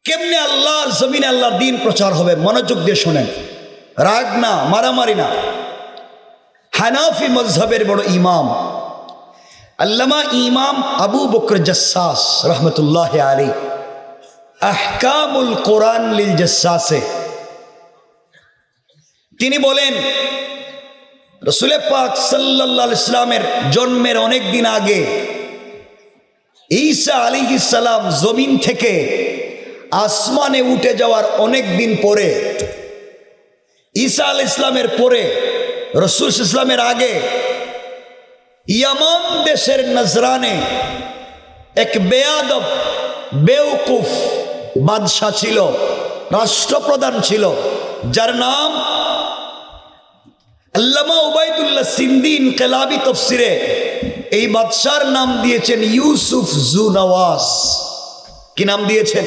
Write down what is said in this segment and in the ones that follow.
কেমনে আল্লাহর জমিনে আল্লাহর দিন প্রচার হবে? মনোযোগ দিয়ে শোনেন, রাগ না, মারামারি না। হানাফি মযহাবের বড় ইমাম আল্লামা ইমাম আবু বকর জাসসাস রহমতুল্লাহ আলাইহি আহকামুল কোরআন লিল জাসসাসে তিনি বলেন, রাসূল পাক সাল্লাল্লাহু আলাইহি সাল্লামের জন্মের অনেক দিন আগে ঈসা আলাইহিস সালাম জমিন থেকে আসমানে উঠে যাওয়ার অনেক দিন পরে, ঈসা আলাইহিস সালামের পরে, রাসূল সাল্লাল্লাহু আলাইহি সাল্লামের আগে ইয়ামান দেশের নজরানে এক বেয়াদব বেওকুফ বাদশা ছিল, রাষ্ট্রপ্রধান ছিল, যার নাম আল্লামা উবাইদুল্লাহ সিন্দি ইনকিলাবি তাফসিরে এই বাদশার নাম দিয়েছেন ইউসুফ জুনওয়াস। কি নাম দিয়েছেন?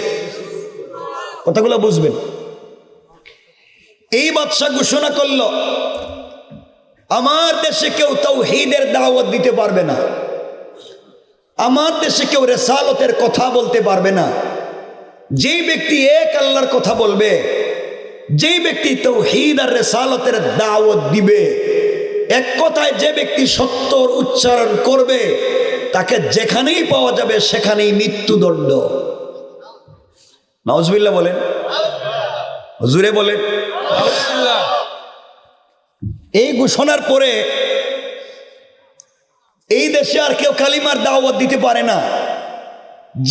কথাগুলো বুঝবেন। এই বাদশা ঘোষণা করল, আমার দেশে কেউ তাওহীদের দাওয়াত দিতে পারবে না, আমার দেশে কেউ রিসালাতের কথা বলতে পারবে না। যেই ব্যক্তি এক আল্লাহর কথা বলবে, যেই ব্যক্তি তাওহীদ আর রিসালাতের দাওয়াত দিবে, এক কথায় যে ব্যক্তি সত্যর উচ্চারণ করবে, তাকে যেখানেই পাওয়া যাবে সেখানেই মৃত্যুদণ্ড। নাউজুবিল্লাহ বলেন, হুজুরে বলেন। এই ঘোষণার পরে এই দেশে আর কেউ কালিমার দাওয়াত দিতে পারে না।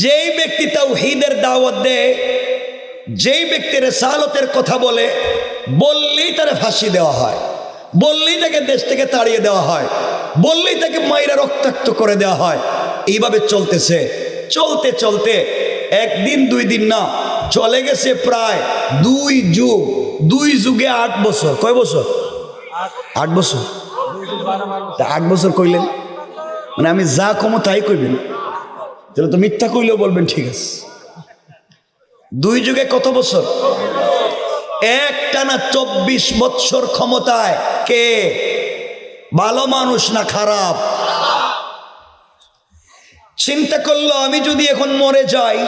যেই ব্যক্তি তাওহীদের দাওয়াত দেয়, যেই ব্যক্তি রিসালাতের কথা বলে, বললেই তারে ফাঁসি দেওয়া হয়, বললেই তাকে দেশ থেকে তাড়িয়ে দেওয়া হয়, বললেই তাকে মাইরা রক্তাক্ত করে দেওয়া হয়। এইভাবে চলতেছে, চলতে চলতে একদিন দুই দিন না, চলে গেছে প্রায় 2 যুগ। 2 যুগে 8 বছর। কয় বছর? 8 বছর। 8 বছর কইলেন মানে আমি যা কমো তাই কইবেন, তাহলে তো মিথ্যা কইলেও বলবেন ঠিক আছে। 2 যুগে কত বছর? একটানা 24 বছর ক্ষমতায়। কে? ভালো মানুষ না খারাপ? চিন্তা করলো, আমি যদি এখন মরে যাই,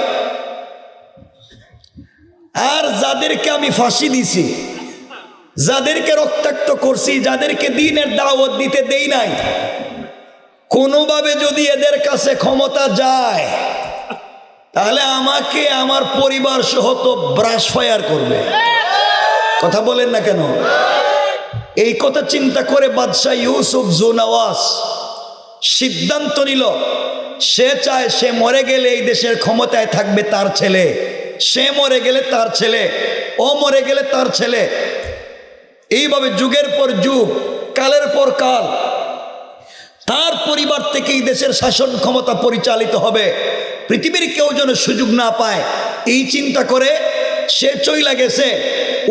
আর যাদেরকে আমি ফাঁসি দিছি, যাদেরকে রক্তাক্ত করছি, যাদেরকে দ্বীনের দাওয়াত দিতে দেই নাই, কোনোভাবে যদি এদের কাছে ক্ষমতা যায়, তাহলে আমাকে আমার পরিবার সহ তো ব্রাশ ফায়ার করবে। কথা বলেন না কেন? এই কথা চিন্তা করে বাদশাহ ইউসুফ জুনওয়াস সিদ্ধান্ত নিল, সে চায় সে মরে গেলে এই দেশের ক্ষমতায় থাকবে তার ছেলে, সে মরে গেলে তার ছেলে, ও মরে গেলে তার ছেলে। এইভাবে যুগের পর যুগ, কালের পর কাল তার পরিবার থেকে এই দেশের শাসন ক্ষমতা পরিচালিত হবে, পৃথিবীর কেউ যেন সুযোগ না পায়। এই চিন্তা করে সে চইলা গেছে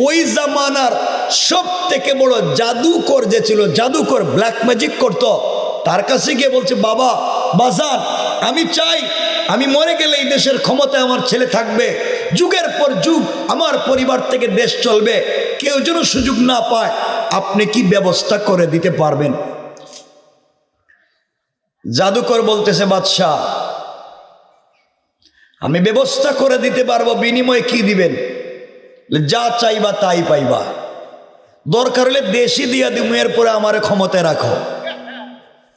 ওই জামানার সব থেকে বড় জাদুকর যে ছিল, জাদুকর, ব্ল্যাক ম্যাজিক করত, তার কাছে গিয়ে বলছে, বাবা বাজান, আমি চাই আমি মরে গেলে এই দেশের ক্ষমতায় আমার ছেলে থাকবে, যুগের পর যুগ আমার পরিবার থেকে দেশ চলবে, কেউ যেন সুযোগ না পায়, আপনি কি ব্যবস্থা করে দিতে পারবেন? জাদুকর বলতেছে, বাদশাহ আমি ব্যবস্থা করে দিতে পারবো, বিনিময়ে কি দিবেন? যা চাইবা তাই পাইবা, দরকার হলে দেশই দিয়া দিমু, এরপরে আমার ক্ষমতায় রাখো।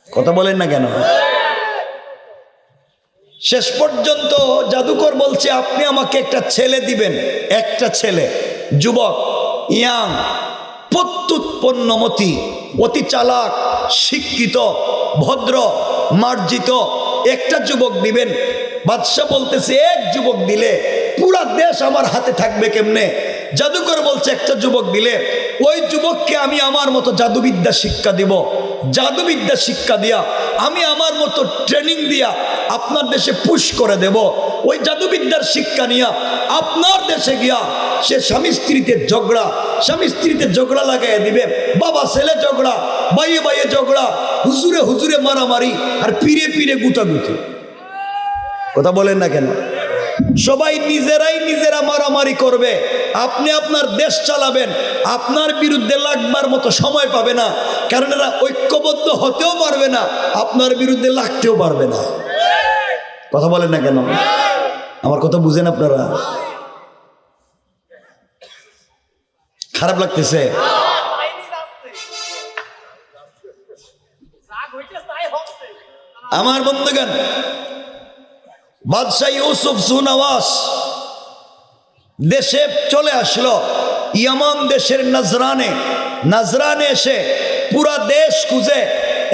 কথা বলেন না কেন? শেষ পর্যন্ত জাদুকর বলছে, আপনি আমাকে একটা ছেলে দিবেন, একটা ছেলে, যুবক, ইয়াং, প্রত্যুৎপন্নমতি, অতি চালাক, শিক্ষিত, ভদ্র, মার্জিত একটা যুবক দিবেন। বাদশা বলতেছে, এক যুবক দিলে পুরা দেশ আমার হাতে থাকবে কেমনে? জাদুকর বলছে, একটা যুবক দিলে ওই যুবককে আমি আমার মতো জাদুবিদ্যা শিক্ষা দিব, জাদুবিদ্যা শিক্ষা দিয়া আমি আমার মতো ট্রেনিং দিয়া আপনার দেশে পুশ করে দেব। ওই জাদুবিদ্যার শিক্ষা নিয়া আপনার দেশে গিয়া সে স্বামী স্ত্রীতে ঝগড়া লাগাইয়া দিবে, বাবা ছেলে ঝগড়া, বাইয়ে বাইয়ে ঝগড়া, হুজুরে হুজুরে মারামারি, আর পীরে পীরে গুতাগুতি। কথা বলেন না কেন? সবাই নিজেরা মারামারি করবে, আপনি আপনার দেশ চালাবেন, আপনার বিরুদ্ধে লাগবার মতো সময় পাবে না, কারণ এরা ঐক্যবদ্ধ হতেও পারবে না, আপনার বিরুদ্ধে লাগতেও পারবে না। কথা বলেন না কেন? আমার কথা বুঝেন আপনারা? খারাপ লাগতেছে? আমার বন্ধুগণ, বাদশাহ ইউসুফ সুনওয়াস দেশে চলে আসলো, ইয়ামান দেশের নাজরানে এসে পুরা দেশ খুঁজে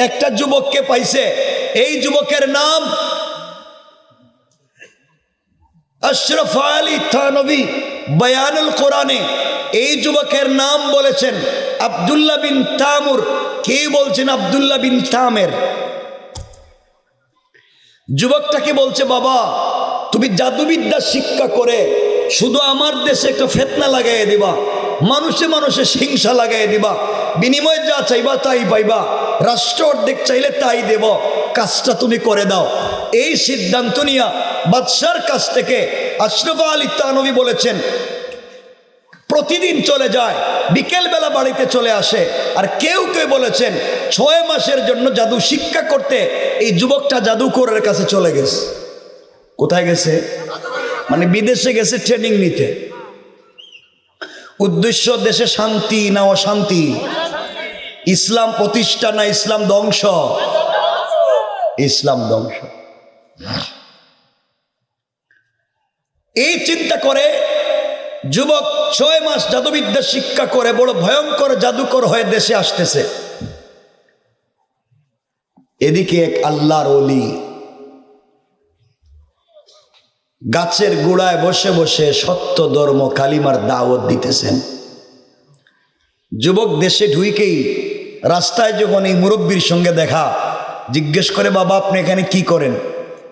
একটা যুবককে পাইছে। এই যুবকের নাম আশরাফ আলী থানভী বয়ানুল কোরআনে এই যুবকের নাম বলেছেন আব্দুল্লাহ বিন তামুর। কে বলছেন? আব্দুল্লাহ বিন তামের। যুবকটাকে বলছে, বাবা তুমি জাদুবিদ্যা শিক্ষা করে শুধু আমার দেশে একটা ফিতনা লাগাই দিবা, মানুষে মানুষে হিংসা লাগাই দিবা, বিনিময়ে যা চাইবা তাই পাইবা, রাষ্ট্র অর্ধেক চাইলে তাই দেব, কাজটা তুমি করে দাও। এই সিদ্ধান্ত নিয়া বাদশার কাছ থেকে আশরাফ আলী থানভী বলেছেন প্রতিদিন চলে যায়, বিকেলবেলা বাড়িতে চলে আসে। আর কেউ কেউ বলেছেন 6 মাসের জন্য জাদু শিক্ষা করতে এই যুবকটা জাদুকরের কাছে চলে গেছে। কোথায় গেছে? মানে বিদেশে গেছে ট্রেনিং নিতে। উদ্দেশ্য দেশে শান্তি না অশান্তি? ইসলাম প্রতিষ্ঠা না ইসলাম ধ্বংস? ইসলাম ধ্বংস। এই চিন্তা করে যুবক 6 মাস জাদুবিদ্যা শিক্ষা করে বড় ভয়ঙ্কর জাদুকর হয়ে দেশে আসতেছে। এদিকে এক আল্লাহর ওলি গাছের গোড়ায় বসে বসে সত্য ধর্ম কালিমার দাওয়াত দিতেছেন। যুবক দেশে ঢুকেই রাস্তায় যখন এই মুরব্বীর সঙ্গে দেখা, জিজ্ঞেস করে, বাবা আপনি এখানে কি করেন?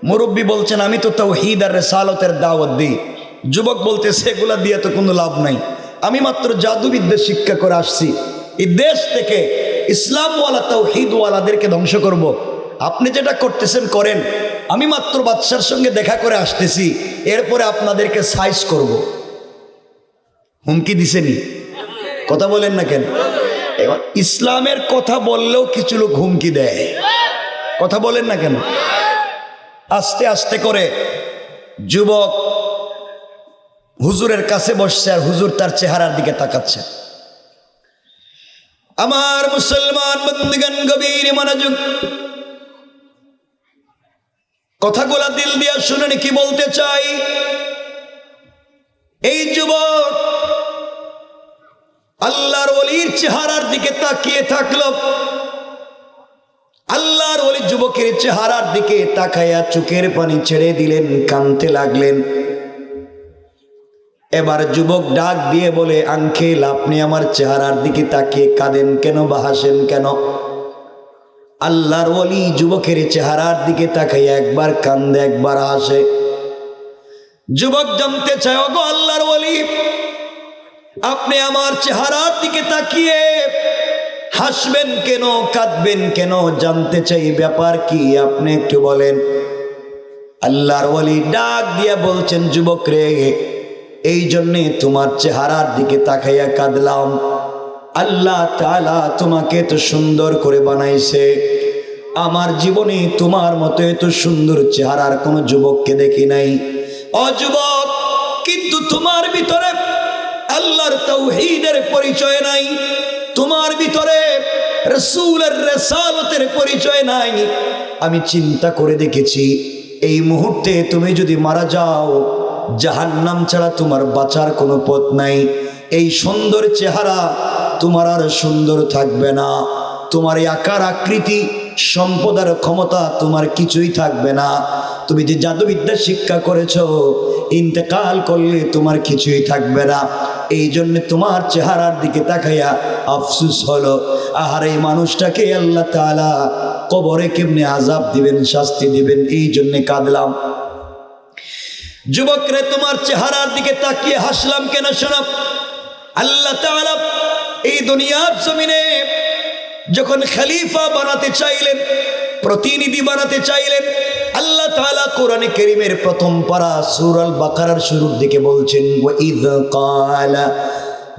মুরব্বী বলছেন, আমি তো তাওহীদ আর রিসালাতের দাওয়াত দিই। যুবক বলতেছে, এগুলা দিয়ে তো কোনো লাভ নাই, আমি মাত্র জাদুবিদ্যা শিক্ষা করে আসছি, এই দেশ থেকে ইসলামওয়ালা তাওহীদওয়ালাদেরকে ধ্বংস করব। আপনি যেটা করতেছেন করেন, আমি মাত্র বাদশার সঙ্গে দেখা করে আসতেছি, এরপরে আপনাদেরকে সাইজ করব। হুমকি দিছেনি? কথা বলেন না কেন? এবার ইসলামের কথা বললেও কিছু লোক হুমকি দেয়। কথা বলেন না কেন? আস্তে আস্তে করে যুবক হুজুরের কাছে বসছে আর হুজুর তার চেহারার দিকে তাকাচ্ছে। আমার মুসলমান বন্ধুগণ, গভীর মনোযোগ, কথাগুলা দিল দিয়া শুনেন কি বলতে চাই। এই যুবক আল্লাহর ওলির চেহারার দিকে তাকিয়ে থাকলো। আল্লাহর ওলি যুবকের চেহারার দিকে তাকাইয়া চোখের পানি ছেড়ে দিলেন, কাঁদতে লাগলেন। এবার যুবক ডাক দিয়ে বলে, আঙ্কেল আপনি আমার চেহারার দিকে তাকিয়ে কাঁদেন কেন বা হাসেন কেন? আল্লাহর ওলি যুবকের চেহারার দিকে তাকাইয়া একবার কান্দে একবার হাসে। যুবক জানতে চায়, ওগো আল্লাহর ওলি, আপনি আমার চেহারার দিকে তাকিয়ে হাসবেন কেন, কাঁদবেন কেন? জানতে চাই ব্যাপার কি, আপনি একটু বলেন। আল্লাহর ওলি ডাক দিয়া বলছেন, যুবক রে, এই জন্যে তোমার চেহারার দিকে তাকাইয়া কাঁদলাম। আল্লাহ তাআলা তোমাকে এত সুন্দর করে বানাইছে, আমার জীবনে তোমার মতো এত সুন্দর চেহারার কোনো যুবককে দেখি নাই। ও যুবক, কিন্তু তোমার ভিতরে আল্লাহর তাওহীদের পরিচয় নাই, তোমার ভিতরে রাসূলের রিসালাতের পরিচয় নাই। আমি চিন্তা করে দেখেছি, এই মুহূর্তে তুমি যদি মারা যাও, জাহান্নাম ছাড়া তোমার বাঁচার কোনো পথ নাই। এই সুন্দর চেহারা তোমার আর সুন্দর থাকবে না, তোমার এই আকার আকৃতি সম্পদ আর ক্ষমতা তোমার কিছুই থাকবে না। তুমি যে জাদুবিদ্যা শিক্ষা করেছো, ইন্তেকাল করলে তোমার কিছুই থাকবে না। এই জন্য তোমার চেহারার দিকে তাকাইয়া আফসোস হলো, আহার এই মানুষটাকে আল্লাহ তাআলা কবরে কেমনে আযাব দিবেন, শাস্তি দিবেন, এই জন্য কাঁদলাম। যুবক রে, তোমার চেহারার দিকে তাকিয়ে হাসলাম কেন শোনো। আল্লাহ তাআলা এই দুনিয়ার জমিনে যখন খলিফা বানাতে চাইলেন, প্রতিনিধি বানাতে চাইলেন, আল্লাহ তাআলা কোরআনে কারীমের প্রথম পারা সূরা আল বাকারার শুরুর দিকে বলছেন, ওয়া ইয ক্বালা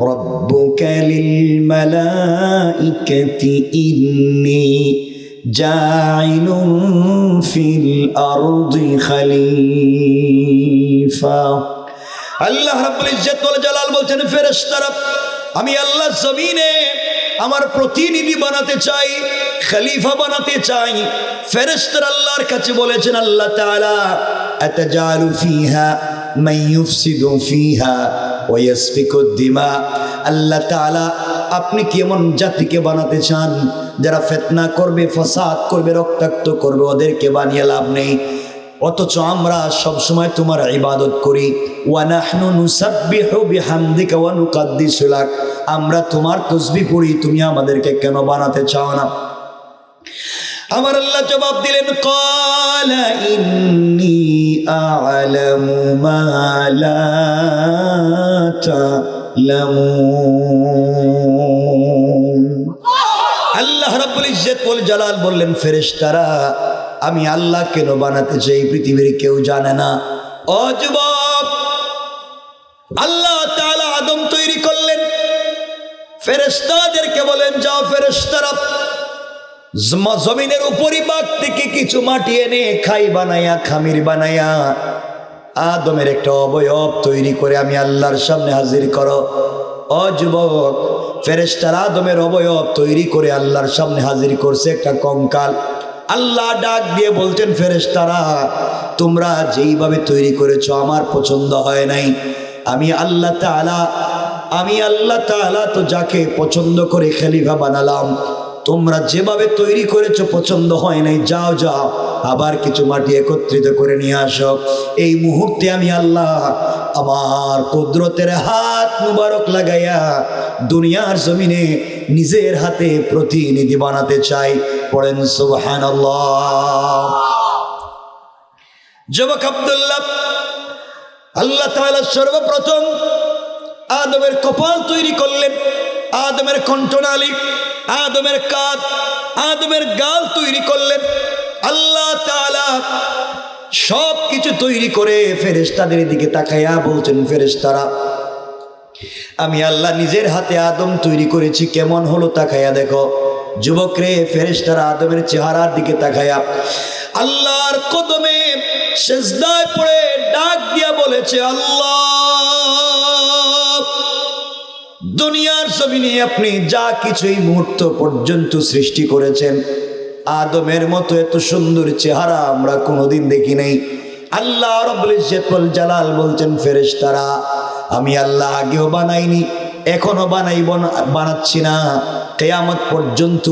রাব্বুকা লিল মালাইকাতি ইন্নী জাইলুন ফিল আরদি খলিফা। আল্লাহ রাব্বুল ইজ্জত ওয়াল জালাল বলছেন, ফেরেশতারা আমি আল্লাহ জমিনে আমার প্রতিনিধি বানাতে চাই, খলিফা বানাতে চাই। ফেরেশতারা আল্লাহর কাছে বলেছেন, আল্লাহ তাআলা আতাজালু ফিহা মান ইউফসিদু ফিহা ওয়া ইয়াসফিকুদ দিমা। আল্লাহ তাআলা আপনি কি এমন জাতিকে বানাতে চান যারা ফিতনা করবে, ফাসাদ করবে, রক্তাক্ত করবে? ওদেরকে বানিয়ে লাভ নেই। অথচ আমরা সব সময় তোমার ইবাদত করি। ওয়া নাহনু নুসাব্বিহু বিহামদিকা ওয়া নুকাদ্দিসু লাক। আমরা তোমার তাসবিহ পড়ি, তুমি আমাদেরকে কেন বানাতে চাও না? আমার আল্লাহ জবাব দিলেন, ক্বালা ইন্নী আ'লামু মা লা তা'লামুন। আল্লাহ রাব্বুল ইজ্জত ওয়াল জালাল বললেন, ফেরেশতারা আমি আল্লাহ কেন বানাতে চাই পৃথিবীর কেউ জানে না। ও যুবক, আল্লাহ তাআলা আদম তৈরি করলেন, ফেরেশতাদেরকে বলেন যাও ফেরেশতারা জমিনের উপরিভাগ থেকে কিছু মাটি এনে খাই বানায়া, খামির বানায়া আদমের একটা অবয়ব তৈরি করে আমি আল্লাহর সামনে হাজির করো। ও যুবক, ফেরেশতারা আদমের অবয়ব তৈরি করে আল্লাহর সামনে হাজির করছে একটা কঙ্কাল। আল্লাহ ডাক দিয়ে বলছেন, ফেরেশতারা তোমরা যেইভাবে তৈরি করেছো আমার পছন্দ হয় নাই। আমি আল্লাহ তাআলা তো যাকে পছন্দ করে খলিফা বানালাম, তোমরা যেভাবে তৈরি করেছো পছন্দ হয় নাই, যাও যাও আবার কিছু মাটি একত্রিত করে নিয়ে আসো। এই মুহূর্তে আমি আল্লাহ আমার কুদরতের হাত মুবারক লাগাইয়া দুনিয়ার জমিনে নিজের হাতে প্রতিনিধি বানাতে চাই। পড়েন সুবহানাল্লাহ। যুবক আব্দুল্লাহ, আল্লাহ তাআলা সর্বপ্রথম আদমের কপাল তৈরি করলেন, আদমের কণ্ঠনালী, আদমের কাঁধ, আদমের গাল তৈরি করলেন। আল্লাহ তাআলা সব কিছু তৈরি করে ফেরেশতাদের দিকে তাকাইয়া বলছেন, ফেরেশতারা আমি আল্লাহ নিজের হাতে আদম তৈরি করেছি, কেমন হলো তাকাইয়া দেখো। যুবক রে, ফেরেশতারা আদমের চেহারার দিকে তাকাইয়া আল্লাহর কদমে সিজদায় পড়ে ডাক দিয়া বলেছে, আল্লাহ দুনিয়ার জমিনে আপনি যা কিছু এই মুহূর্ত পর্যন্ত সৃষ্টি করেছেন, আদমের মতো এত সুন্দর চেহারা আমরা কোনোদিন দেখি নাই। আল্লাহ রাব্বুল ইজ্জত ওয়াল জালাল বলছেন, ফেরেশতারা আমি আল্লাহ আগেও বানাইনি, এখনো বানাচ্ছি না, কিয়ামত পর্যন্ত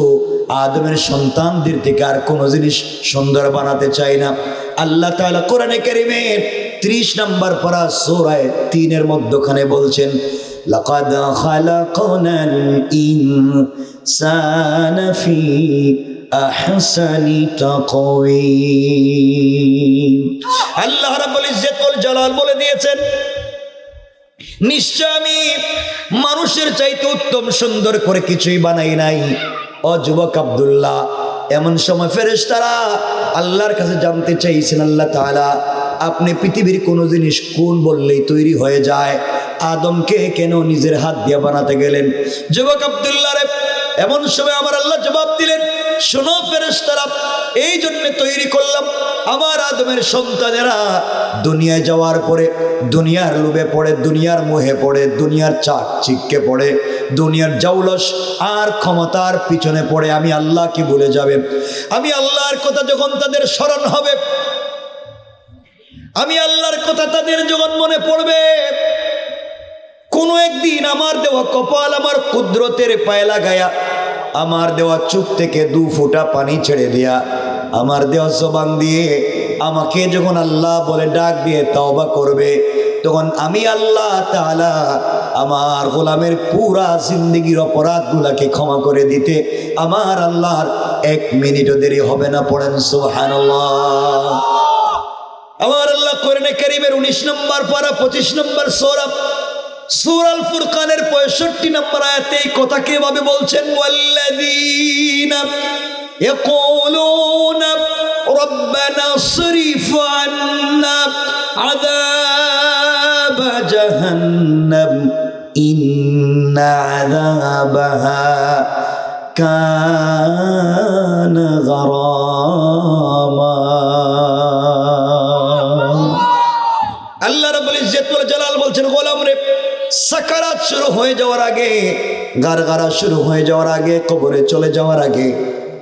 আদমের সন্তানদের থেকে আর কোনো জিনিস সুন্দর বানাতে চাই না। আল্লাহ তাআলা কোরআনে কারীমের 30 নম্বর পারা সূরা 3 এর মধ্যখানে বলছেন, লাকাদ খালাকনাল ইনসানা ফি আহসানি তাকওয়িম। আল্লাহ রাব্বুল ইজ্জত ওয়াল জালাল বলে দিয়েছেন, নিশ্চয় আমি মানুষের চাইতে উত্তম সুন্দর করে কিছুই বানাই নাই। ও যুবক আব্দুল্লাহ, এমন সময় ফেরেশতারা আল্লাহর কাছে জানতে চাইছেন, আল্লাহ তাআলা আপনি পৃথিবীর কোনো জিনিস কোন বললেই তৈরি হয়ে যায়, আদমকে কেন নিজের হাত দিয়ে বানাতে গেলেন? যুবক আব্দুল্লাহ রে, এমন সময় আমার আল্লাহ জবাব দিলেন, শোনো ফেরেশতারা, এই জন্য তৈরি করলাম আমার আদমের সন্তানেরা দুনিয়ায় যাওয়ার পরে দুনিয়ার লোভে পড়ে, দুনিয়ার মোহে পড়ে, দুনিয়ার চাকচিক্যে পড়ে, দুনিয়ার জৌলস আর ক্ষমতার পিছনে পড়ে আমি আল্লাহকে ভুলে যাবে। আমি আল্লাহর কথা যখন তাদের স্মরণ হবে, আমি আল্লাহর কথা তাদের যখন মনে পড়বে, কোনো একদিন আমার দেওয়া কপাল আমার কুদরতের পায়ে লাগায়া, আমার দেওয়া চোখ থেকে 2 ফোঁটা পানি ছেড়ে দেয়া, আমার দেওয়া জবান দিয়ে আমাকে যখন আল্লাহ বলে ডাক দিয়ে তওবা করবে, তখন আমি আল্লাহ তাআলা আমার গোলামের পুরা জিন্দেগির অপরাধগুলাকে ক্ষমা করে দিতে আমার আল্লাহর 1 মিনিটও দেরি হবে না। পড়েন সুবহানাল্লাহ। আমার আল্লাহ কোরআনে কারীমের 19 নম্বর পারা 25 নম্বর সূরা আল ফুরকানের 65 নম্বর আয়াতে এই কথা কিভাবে বলছেন, ওয়াল্লাযীনা ইয়াকুলুনা রাব্বানা সরিফ আন্না আযাব জাহান্নাম ইন্না আযাবাহা কানা গারামা। আল্লাহ রাব্বুল ইজ্জত ওয়াল জালাল বলছেন, গোলাম রে, সাকারাত শুরু হয়ে যাওয়ার আগে, গারগারা শুরু হয়ে যাওয়ার আগে, কবরে চলে যাওয়ার আগে,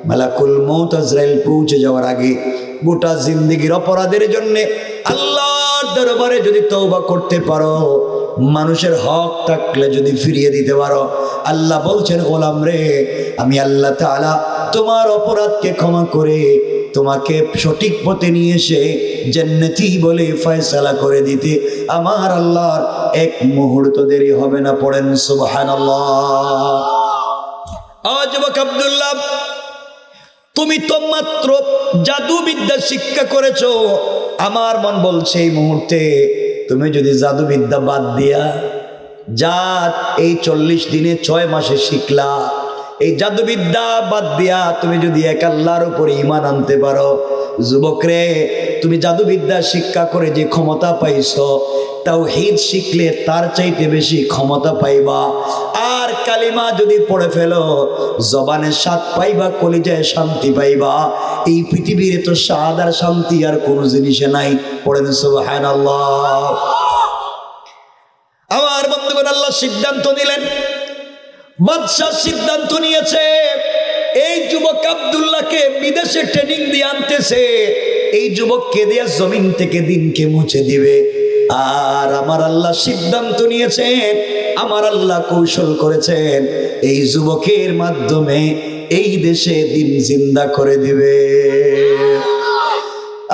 মালাকুল মউত আজরাইল পৌঁছে যাওয়ার আগে গোটা জিন্দেগির অপরাধের জন্য আল্লাহর দরবারে যদি তওবা করতে পারো, মানুষের হক থাকলে যদি ফিরিয়ে দিতে পারো, আল্লাহ বলছেন গোলাম রে, আমি আল্লাহ তাআলা তোমার অপরাধকে ক্ষমা করে তোমাকে সঠিক পথে নিয়ে এসে জান্নাতি বলে ফয়সালা করে দিতে আমার আল্লাহর এক মুহূর্ত দেরি হবে না। পড়েন সুবহানাল্লাহ। যুবক আব্দুল্লাহ, তুমি তো মাত্র জাদুবিদ্যা শিক্ষা করেছো। আমার মন বলছে এই মুহূর্তে তুমি যদি জাদুবিদ্যা বাদ দিয়া যা এই 40 দিনে 6 মাসে শিখলা, এই জাদুবিদ্যা বাদ দিয়া তুমি যদি এক আল্লাহর উপরে ঈমান আনতে পারো, যুবক রে, তুমি জাদুবিদ্যা শিক্ষা করে যে ক্ষমতা পাইছো, তাওহীদ শিখলে তার চাইতে বেশি ক্ষমতা পাইবা। আর কালিমা যদি পড়ে ফেলো, জবানে স্বাদ পাইবা, কলিজায় শান্তি পাইবা। এই পৃথিবীর তো স্বাদ আর শান্তি আর কোনো জিনিসে নাই। পড়েন সুবহানাল্লাহ। আমার বন্ধুগণ, আল্লাহ সিদ্ধান্ত নিলেন, বাদশাহ সিদ্ধান্ত নিয়েছে এই যুবক আব্দুল্লাহকে বিদেশে ট্রেনিং দিয়ে আনতেছে, এই যুবককে দিয়ে জমিন থেকে দিনকে মুছে দিবে। আর আমার আল্লাহ সিদ্ধান্ত নিয়েছেন, আমার আল্লাহ কৌশল করেছেন, এই যুবকের মাধ্যমে এই দেশে দিন জিন্দা করে দিবে।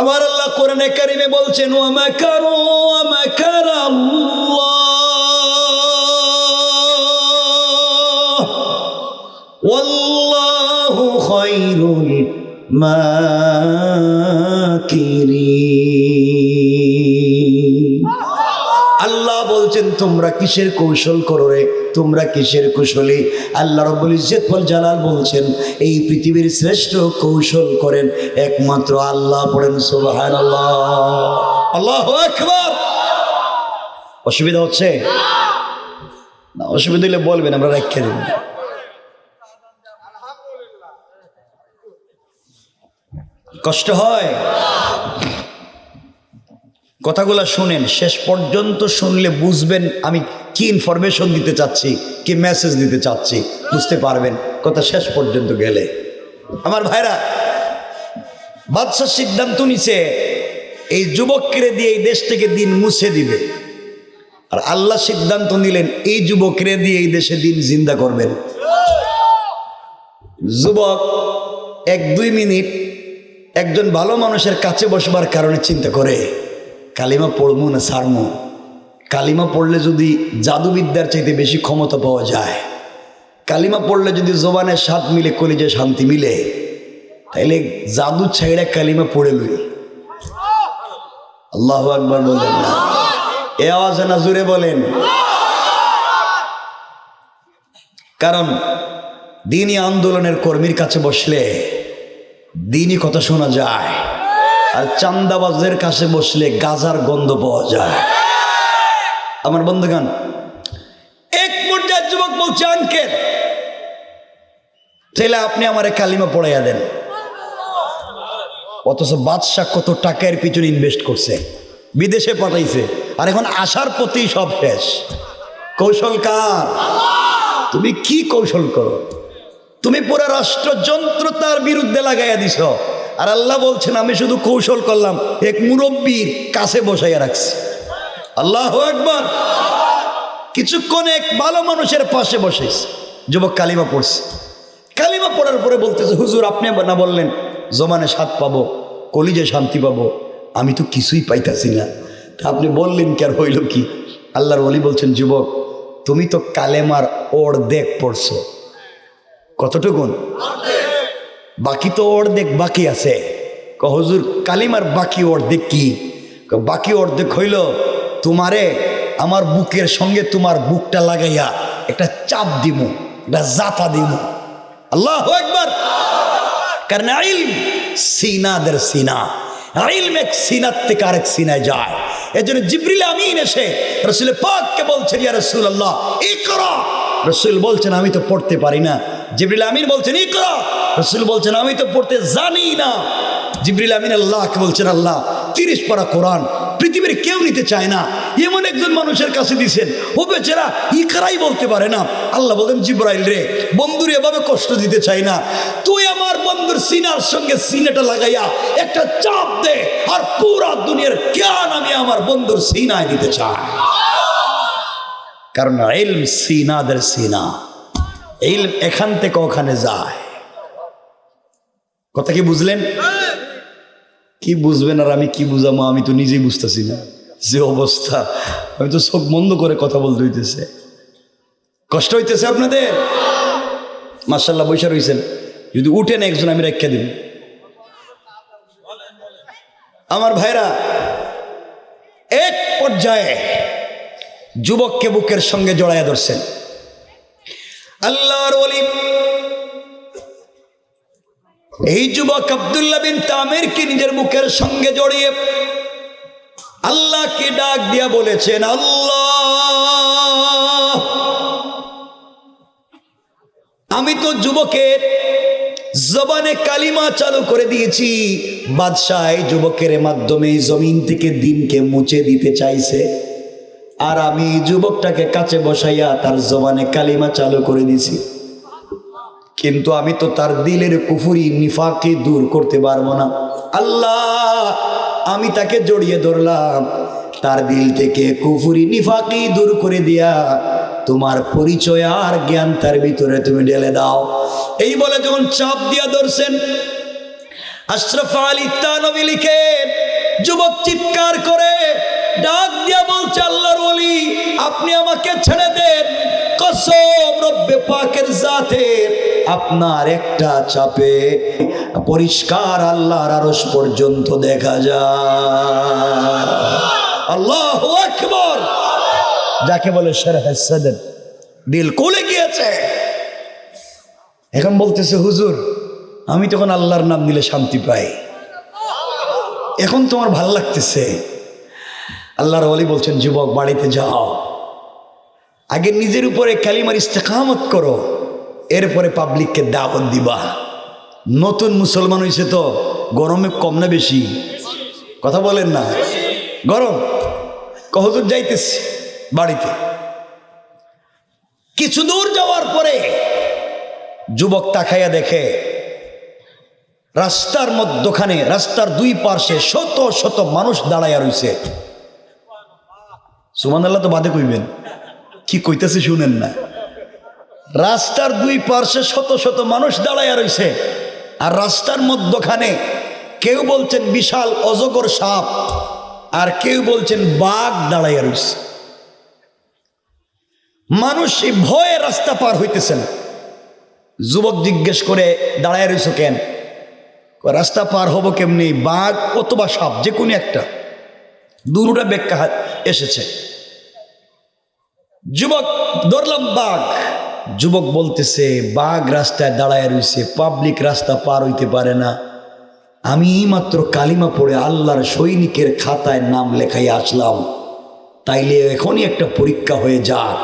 আমার আল্লাহ কোরআনে কারিমে বলছেন, ওয়া মাকারু ওয়া মাকারাল্লাহ ওয়াল্লাহু খায়রুল মাকিরিন। আল্লাহ বলছেন, তোমরা কিসের কৌশল করো রে, তোমরা কিসের কুশলী? আল্লাহ রাব্বুল ইজ্জত ওয়াল জালাল বলছেন, এই পৃথিবীর শ্রেষ্ঠ কৌশল করেন একমাত্র আল্লাহ। পড়েন সুবহানাল্লাহ, আল্লাহু আকবার। অসুবিধা হচ্ছে না? অসুবিধা হলে বলবেন, আমরা রেখে দেব। কষ্ট হয়? কথাগুলো শুনেন, শেষ পর্যন্ত শুনলে বুঝবেন আমি কি ইনফরমেশন দিতে চাচ্ছি, কি মেসেজ দিতে চাচ্ছি, বুঝতে পারবেন কথা শেষ পর্যন্ত গেলে। আমার ভাইরা, বাদশাহ সিদ্ধান্ত নিছে এই যুবককে দিয়ে এই দেশ থেকে দিন মুছে দিবে। আর আল্লাহ সিদ্ধান্ত নিলেন এই যুবকরে দিয়ে এই দেশে দিন জিন্দা করবেন। যুবক 1-2 মিনিট একজন ভালো মানুষের কাছে বসবার কারণে চিন্তা করে, কালিমা পড়বো না ছাড়বো? কালিমা পড়লে যদি জাদুবিদ্যার চাইতে বেশি ক্ষমতা পাওয়া যায়, কালিমা পড়লে যদি জবানের স্বাদ মিলে, কলিজায় শান্তি মিলে, তাইলে জাদু ছাইড়া কালিমা পড়ে লই। আল্লাহু আকবার বলেন না? এ আওয়াজে না জুড়ে বলেন। কারণ দিনই আন্দোলনের কর্মীর কাছে বসলে দিনই কথা শোনা যায়, আর চান্দাবাজদের কাছে বসলে গাজার গন্ধ পাওয়া যায়। আমার বন্ধুগণ, এক পর্যায়ে যুবক বলছে, আঙ্কেল তাহলে আপনি আমারে কালিমা পড়াইয়া দেন। অথচ বাদশাহ কত টাকার পিছনে ইনভেস্ট করছে, বিদেশে পাঠাইছে, আর এখন আসার পথেই সব শেষ। কৌশল কার? তুমি কি কৌশল করো? তুমি পুরো রাষ্ট্রযন্ত্র তার বিরুদ্ধে লাগাইয়া দিছ। আর আল্লাহ বলছেন, আমি শুধু কৌশল করলাম, এক মুরব্বীর কাছে বসাইয়া রাখছি। আল্লাহু আকবার। কিছুক্ষণ এক ভালো মানুষের পাশে বসেছে। যুবক কালিমা পড়ছে। কালিমা পড়ার পরে বলতেছে, হুজুর আপনি না বললেন জমানে স্বাদ পাবো, কলিজে শান্তি পাবো, আমি তো কিছুই পাইতাছি না, তা আপনি বললেন কি? আর হইল কি? আল্লাহর ওলি বলছেন, যুবক তুমি তো কালেমার অর্ধেক পড়ছো। কতটুকুন? বাকি তো অর্ধেক বাকি আছে। হুজুর কালিমার বাকি অর্ধেক কি? বাকি অর্ধেক হইল তোমারে আমার বুকের সঙ্গে তোমার বুকটা লাগাইয়া একটা চাপ দিমু, একটা জাপা দিমু। আল্লাহু আকবার। কারণ ইলম সিনাদের সিনা, ইলম এক সিনার থেকে আরেক সিনায় যায়। এজন্য জিবরিল আমিন এসে রাসূল পাককে বলছেন, ইয়া রাসূলুল্লাহ ইকরা। রাসূল বলছেন, আমি তো পড়তে পারি না। জিবরিল আমিন বলছেন, ইকরা। রাসূল বলছেন, আমি তো পড়তে জানি না। জিবরিল আমিন আল্লাহকে বলছেন, আল্লাহ 30 পারা কোরআন পৃথিবীর কেউ নিতে চায় না, এমন একজন মানুষের কাছে দিয়েছেন, ও বেচারা ইকরাই বলতে পারে না। আল্লাহ বলেন, জিবরাইল রে, বন্ধুর এভাবে কষ্ট দিতে চাই না, তুই আমার বন্ধুর সিনার সঙ্গে সিনাটা লাগাইয়া একটা চাপ দে, আর পুরা দুনিয়ার জ্ঞান আমি আমার বন্ধুর সিনায় দিতে চাই। কারণ ইলম সিনাদের সিনা, ইলম এখান থেকে ওখানে যায়। কথা কি বুঝলেন? কি বুঝবেন আর আমি কি বুঝামো, আমি তো নিজেই বুঝতেছি না যে অবস্থা। আমি তো চোখ বন্ধ করে কথা বলতে হইতেছে। কষ্ট হইতেছে আপনাদের? মাশাআল্লাহ বৈশা রয়েছেন, যদি উঠেন একজন আমি রেখে দিব। আমার ভাইরা, এক পর্যায়ে যুবককে বুকের সঙ্গে জড়াইয়া ধরছেন। আল্লাহর ওলি এই যুবক আব্দুল্লাহ বিন তামিরকে নিজের বুকের সঙ্গে জড়িয়ে আল্লাহকে ডাক দিয়া বলেছেন, আল্লাহ, আমি তো যুবকের জবানে কালিমা চালু করে দিয়েছি, বাদশাহ যুবকের মাধ্যমে জমিন থেকে দিনকে মুছে দিতে চাইছে, আর আমি যুবকটাকে কাছে বসাইয়া তার জবানে কালিমা চালু করে দিছি, কিন্তু আমি তো তার দিলের কুফরি নিফাকি দূর করতে পারবো না। আল্লাহ, আমি তাকে জড়িয়ে ধরলাম, তার দিল থেকে কুফরি নিফাকি দূর করে দিয়া তোমার পরিচয় আর জ্ঞান তার ভিতরে তুমি ঢেলে দাও। এই বলে যখন চাপ দিয়া ধরছেন, আশরাফ আলী থানভী লিখেন, যুবক চিৎকার করে ডাক দিয়া বলছে, আল্লাহর ওলি, আপনি আমাকে ছেড়ে দেন, কসম রব্বে পাকের জাতের, আপনার একটা চাপে পরিষ্কার আল্লাহর আরশ পর্যন্ত দেখা যায়। আল্লাহু আকবার। যাকে বলে শরহে সদর, দিল কোলে গিয়েছে। এখন বলতেছে, হুজুর, আমি তখন আল্লাহর নাম নিলে শান্তি পাই, এখন তোমার ভাল লাগতেছে। আল্লাহর ওলি বলছেন, যুবক বাড়িতে যাও, আগে নিজের উপরে কালিমার ইস্তেকামত করো, এরপরে পাবলিককে দাওয়াত দিবা। নতুন মুসলমান হয়েছে তো গরমে কম না বেশি? কথা বলেন না, গরম। হুজুর যাইতেছি বাড়িতে। কিছু দূর যাওয়ার পরে যুবক তাকাইয়া দেখে রাস্তার মধ্যখানে, রাস্তার দুই পার্শ্বে শত শত মানুষ দাঁড়াইয়া রইছে। সুবহানাল্লাহ তো বাদে কইবেন, কি কইতেছে শুনেন না। রাস্তার দুই পার্শ্বে শত শত মানুষ দাঁড়াইয়া রইছে, আর রাস্তার মধ্যখানে কেউ বলছেন বিশাল অজগর সাপ, আর কেউ বলছেন বাঘ দাঁড়াইয়া রইছে। মানুষ ভয়ে রাস্তা পার হইতেছেন। যুবক জিজ্ঞেস করে, দাঁড়াইয়া রইছো কেন? রাস্তা পার হব কেমনি? বাঘ অথবা সাপ, যে কোনো একটা, দুটা ব্যাখ্যা এসেছে। যুবক, ধরলাম বাঘ। যুবক বলতেছে, বাঘ রাস্তায় দাঁড়ায় রইছে, পাবলিক রাস্তা পার হইতে পারে না, আমি মাত্র কালিমা পড়ে আল্লাহর সৈনিকের খাতায় নাম লেখাই আসলাম, তাইলে এখনই একটা পরীক্ষা হয়ে যাক,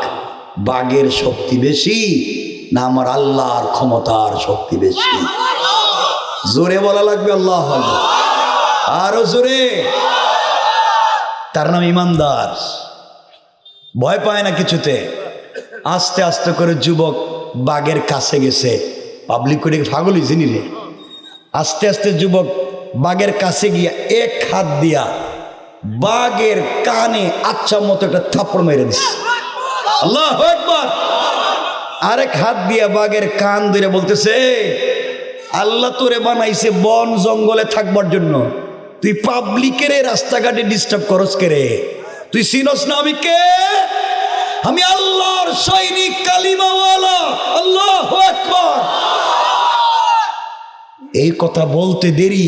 বাঘের শক্তি বেশি না আমার আল্লাহর ক্ষমতার শক্তি বেশি? জোরে বলা লাগবে আল্লাহ আকবার, আরো জোরে। তার নাম ইমানদার, ভয় পায় না কিছুতে। আস্তে আস্তে করে যুবক বাঘের কাছে গেছে। পাবলিক করে পাগল হয়েছে নি রে। আস্তে আস্তে যুবক বাঘের কাছে গিয়া এক হাত দিয়া বাঘের কানে আচ্ছা মতো একটা থাপ্পড় মেরে দিছে। আল্লাহু আকবার। আরেক হাত দিয়া বাঘের কান ধরে বলতেছে, আল্লাহ তোরে বানাইছে বন জঙ্গলে থাকবার জন্য, তুই পাবলিকের রাস্তাঘাটে ডিস্টার্ব করস কে রে? তুই চিনস না আমি কে? আমি আল্লাহর সৈনিক, কালিমাওয়ালা। আল্লাহু আকবার। এই কথা বলতে দেরি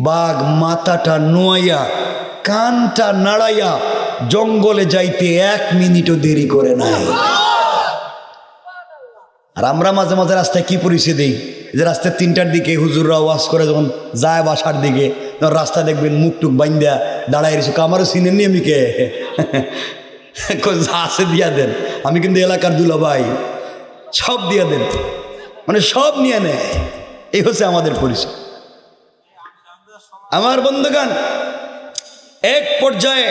বাঘ মাথাটা নোয়াইয়া কানটা নাড়াইয়া জঙ্গলে যাইতে 1 মিনিটও দেরি করে নাই। আর আমরা মাঝে মাঝে রাস্তায় কি পরিচয় দিই, যে রাস্তায় 3টার দিকে হুজুররা ওয়াজ করে যখন যায় বাসার দিকে, তখন রাস্তা দেখবেন মুখ টুক বাইন্দা দাঁড়াই রয়েছে, আমারও চিনেন নি আমি কে? আছে দিয়া দেন, আমি কিন্তু এলাকার দুলা ভাই, সব দিয়া দেন, মানে সব নিয়ে নেয়। এই হচ্ছে আমাদের পরিচয়। আমার বন্ধুগণ, এক পর্যায়ে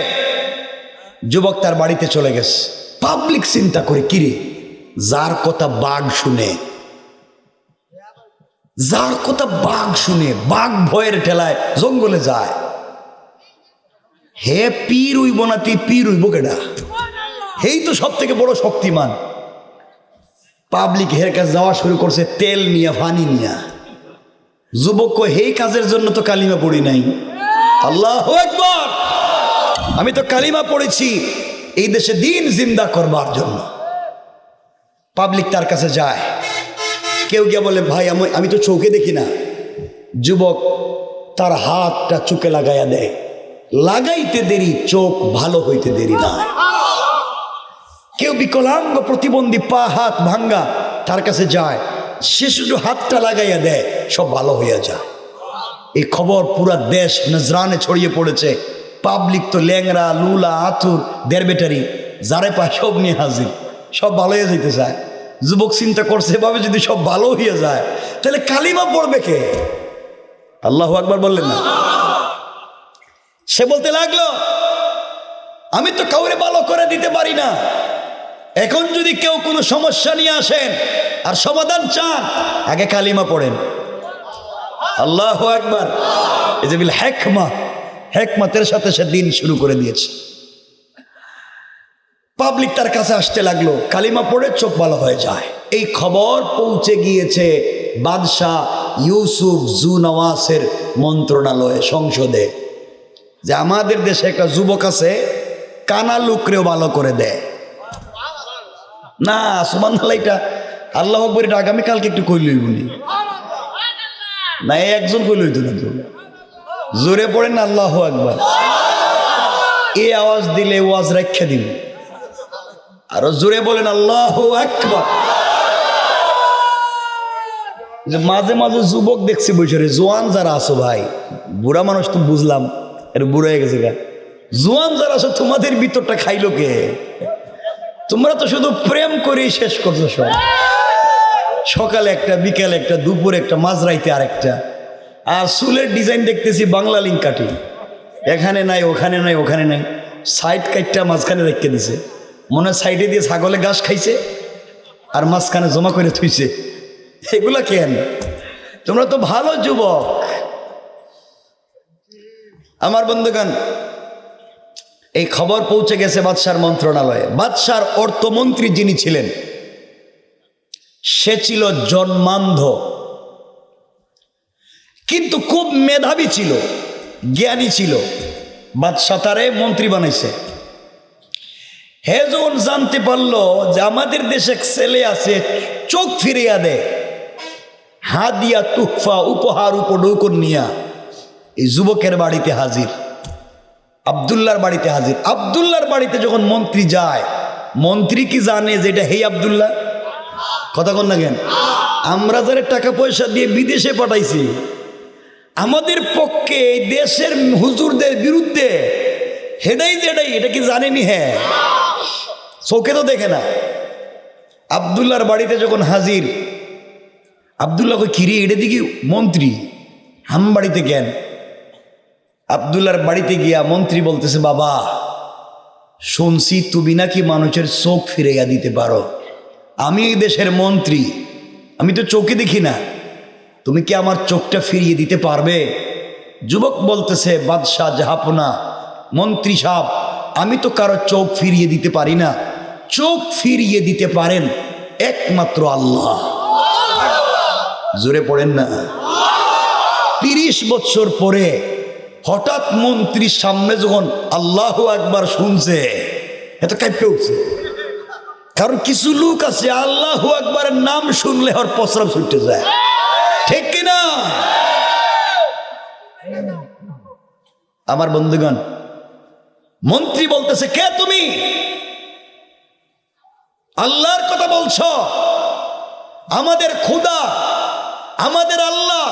যুবক তার বাড়িতে চলে গেছে। পাবলিক চিন্তা করে, কিরে, যার কথা বাঘ শুনে, যার কথা বাঘ শুনে, বাঘ ভয়ের ঠেলায় জঙ্গলে যায়, হে পীর হইব না, তুই পীর হইব কেডা? হেই তো সব থেকে বড় শক্তিমান। পাবলিক হের কাছে যাওয়া শুরু করছে, তেল নিয়া, পানি নিয়া। যুবক কই, হেই কাজের জন্য তো কালিমা পড়ি নাই। আল্লাহু আকবার, আমি তো কালিমা পড়েছি এই দেশে দিন জিন্দা করবার জন্য। পাবলিক তার কাছে যায়, কেউ গিয়ে বলে, ভাই আমি তো চোখে দেখি না। যুবক তার হাতটা চোখে লাগাইয়া দেয়। লাগাইতে দেরি, চোখ ভালো হইতে দেরি না। কেউ বিকলাঙ্গ, প্রতিবন্ধী, পা হাত ভাঙ্গা, তার কাছে যায়, সে শুধু হাতটা লাগাইয়া দেয়, সব ভালো হইয়া যায়। এই খবর পুরা দেশ নজরানে ছড়িয়ে পড়েছে। পাবলিক তো ল্যাংরা, লুলা, আতুর, দেড় বেটারি, যারে পায় সব নিয়ে হাজির, সব ভালো হয়ে যেতে চায়। যুবক চিন্তা করছে, এভাবে যদি সব ভালো হয়ে যায়, তাহলে কালিমা পড়বে কে? আল্লাহু আকবার বললেন না? সে বলতে লাগলো, আমি তো কাউরে ভালো করে দিতে পারি না। এখন যদি কেউ কোনো সমস্যা নিয়ে আসেন আর সমাধান চান, আগে কালিমা পড়েন। আল্লাহু আকবার। এই যে বিল হিকমা, হিকমতের সাথে সে দিন শুরু করে দিয়েছে। পাবলিক তার কাছে আসতে লাগলো, কালিমা পড়ে চোখ ভালো হয়ে যায়। এই খবর পৌঁছে গিয়েছে বাদশাহ ইউসুফ জুনওয়াসের মন্ত্রণালয়ে, সংসদে, যে আমাদের দেশে একটা যুবক আছে, কানা লুকরেও ভালো করে দেয় না। সুবহানাল্লাহ, এটা আল্লাহ আকবার, এটা আগামীকালকে একটু কইলই বলি না, একজন কইলই তো না, জোরে পড়েন না আল্লাহু আকবার। এই আওয়াজ দিলে ওয়াজ রাখা দিন, আরো জোরে বলেন আল্লাহু আকবার। যে মাঝে মাঝে যুবক দেখছি বৈশারে, জোয়ান যারা আছো ভাই, বুড়া মানুষ তো বুঝলাম, এর বুড়া হয়ে গেছে গা, জোয়ান যারা আছো তোমাদের ভিতরটা খাইলো কে? তোমরা তো শুধু প্রেম করেই শেষ করছো সব। সকালে একটা, বিকেলে একটা, দুপুরে একটা, মাঝরাইতে আরেকটা। আর চুলের ডিজাইন দেখতেছি বাংলা লিঙ্ক কাটি, এখানে নাই, ওখানে নাই, ওখানে নাই, সাইড কাটটা মাঝখানে রেখে দিছে। মনে হয় সাইডে দিয়ে ছাগলে ঘাস খাইছে আর মাঝখানে জমা করে থুইছে। এগুলা কেন? তোমরা তো ভালো যুবক। আমার বন্ধুগণ, এই খবর পৌঁছে গেছে বাদশার মন্ত্রণালয়ে। বাদশার অর্থমন্ত্রী যিনি ছিলেন, সে ছিল জন্মান্ধ, কিন্তু খুব মেধাবী ছিল, জ্ঞানী ছিল। বাদশা তারে মন্ত্রী বানাইছে। হে যখন জানতে পারলো যে আমাদের দেশে ছেলে আছে, চোখ ফিরিয়া দেয়, হাদিয়া তুফা, উপহার উপঢৌকন নিয়া এই যুবকের বাড়িতে হাজির, আব্দুল্লাহর বাড়িতে হাজির। আব্দুল্লাহর বাড়িতে যখন মন্ত্রী যায়, মন্ত্রী কি জানে যে এটা হে আব্দুল্লাহ? কথা কন না কেন? আমরা যারা টাকা পয়সা দিয়ে বিদেশে পাঠাইছি, আমাদের পক্ষে এই দেশের হুজুরদের বিরুদ্ধে হেডাই যেটাই, এটা কি জানেনি? হ্যাঁ, চোখে তো দেখে না। আব্দুল্লাহর বাড়িতে যখন হাজির, আব্দুল্লাহ কই, কিরে, এটা দিকে মন্ত্রী, হাম বাড়িতে কেন? আব্দুল্লাহর বাড়িতে গিয়া মন্ত্রী বলতেছে, বাবা শুনছি তুমি নাকি মানুষের চোখ ফিরাইয়া দিতে পারো। আমি এই দেশের মন্ত্রী, আমি তো চোখে দেখি না, তুমি কি আমার চোখটা ফিরিয়ে দিতে পারবে? যুবক বলতেছে, বাদশাহ জাহাপনা, মন্ত্রী সাহেব, আমি তো কারো চোখ ফিরিয়ে দিতে পারি না। চোখ ফিরিয়ে দিতে পারেন একমাত্র আল্লাহ। জোরে পড়েন না। 30 বছর পরে হঠাৎ মন্ত্রীর সামনে যখন আল্লাহু আকবার শুনছে, এত কাঁপে উঠছে। কারণ কিছু লোক আছে আল্লাহু আকবারের নাম শুনলে ওর প্রস্রাব ছুটে যায়, ঠিক কিনা? আমার বন্ধুগণ, মন্ত্রী বলতেছে, কে তুমি? আল্লাহর কথা বলছো? আমাদের খোদা, আমাদের আল্লাহ,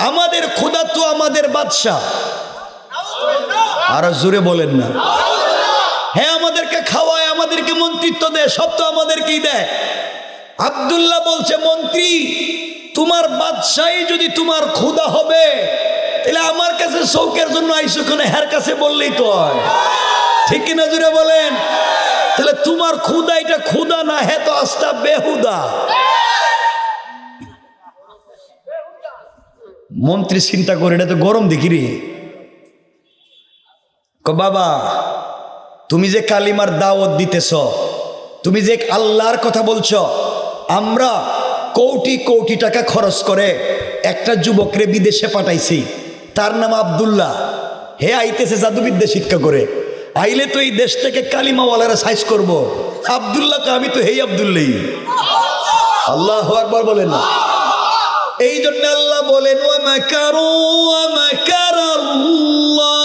আমাদের খোদা তো আমাদের বাদশাহ। আর জোরে বলেন না। হ্যাঁ, আমাদেরকে খাওয়ায়, আমাদেরকে মন্ত্রিত্ব দেয়, সব তো আমাদেরকেই দেয়। আব্দুল্লাহ বলছে, মন্ত্রী, তোমার বাদশাহী যদি তোমার খোদা হবে, তাহলে আমার কাছে শৌকের জন্য আইসো কেন? হের কাছে বললেই তো হয়, ঠিক কিনা জুড়ে বলেন? তাহলে তোমার ক্ষুদা এটা ক্ষুদা না, হে তো আস্তা বেহুদা। মন্ত্রী চিন্তা করে, এটা তো গরম দেখি রে। বাবা, তুমি যে কালিমার দাওয়াত দিতেছ, তুমি যে আল্লাহর কথা বলছো, আমরা কোটি কোটি টাকা খরচ করে একটা যুবকরে বিদেশে পাঠাইছি, তার নাম আব্দুল্লাহ। হে আইতেছে জাদুবিদ্যা শিক্ষা করে, আইলে তো এই দেশ থেকে কালিমাওয়ালারা সাইজ করব। আব্দুল্লাহকে আমি তো হেই আব্দুল্লাহ। আল্লাহু আকবার বলেন না? এই জন্য আল্লাহ বলেন ওয়া মাকারু ওয়া মাকারাল্লাহ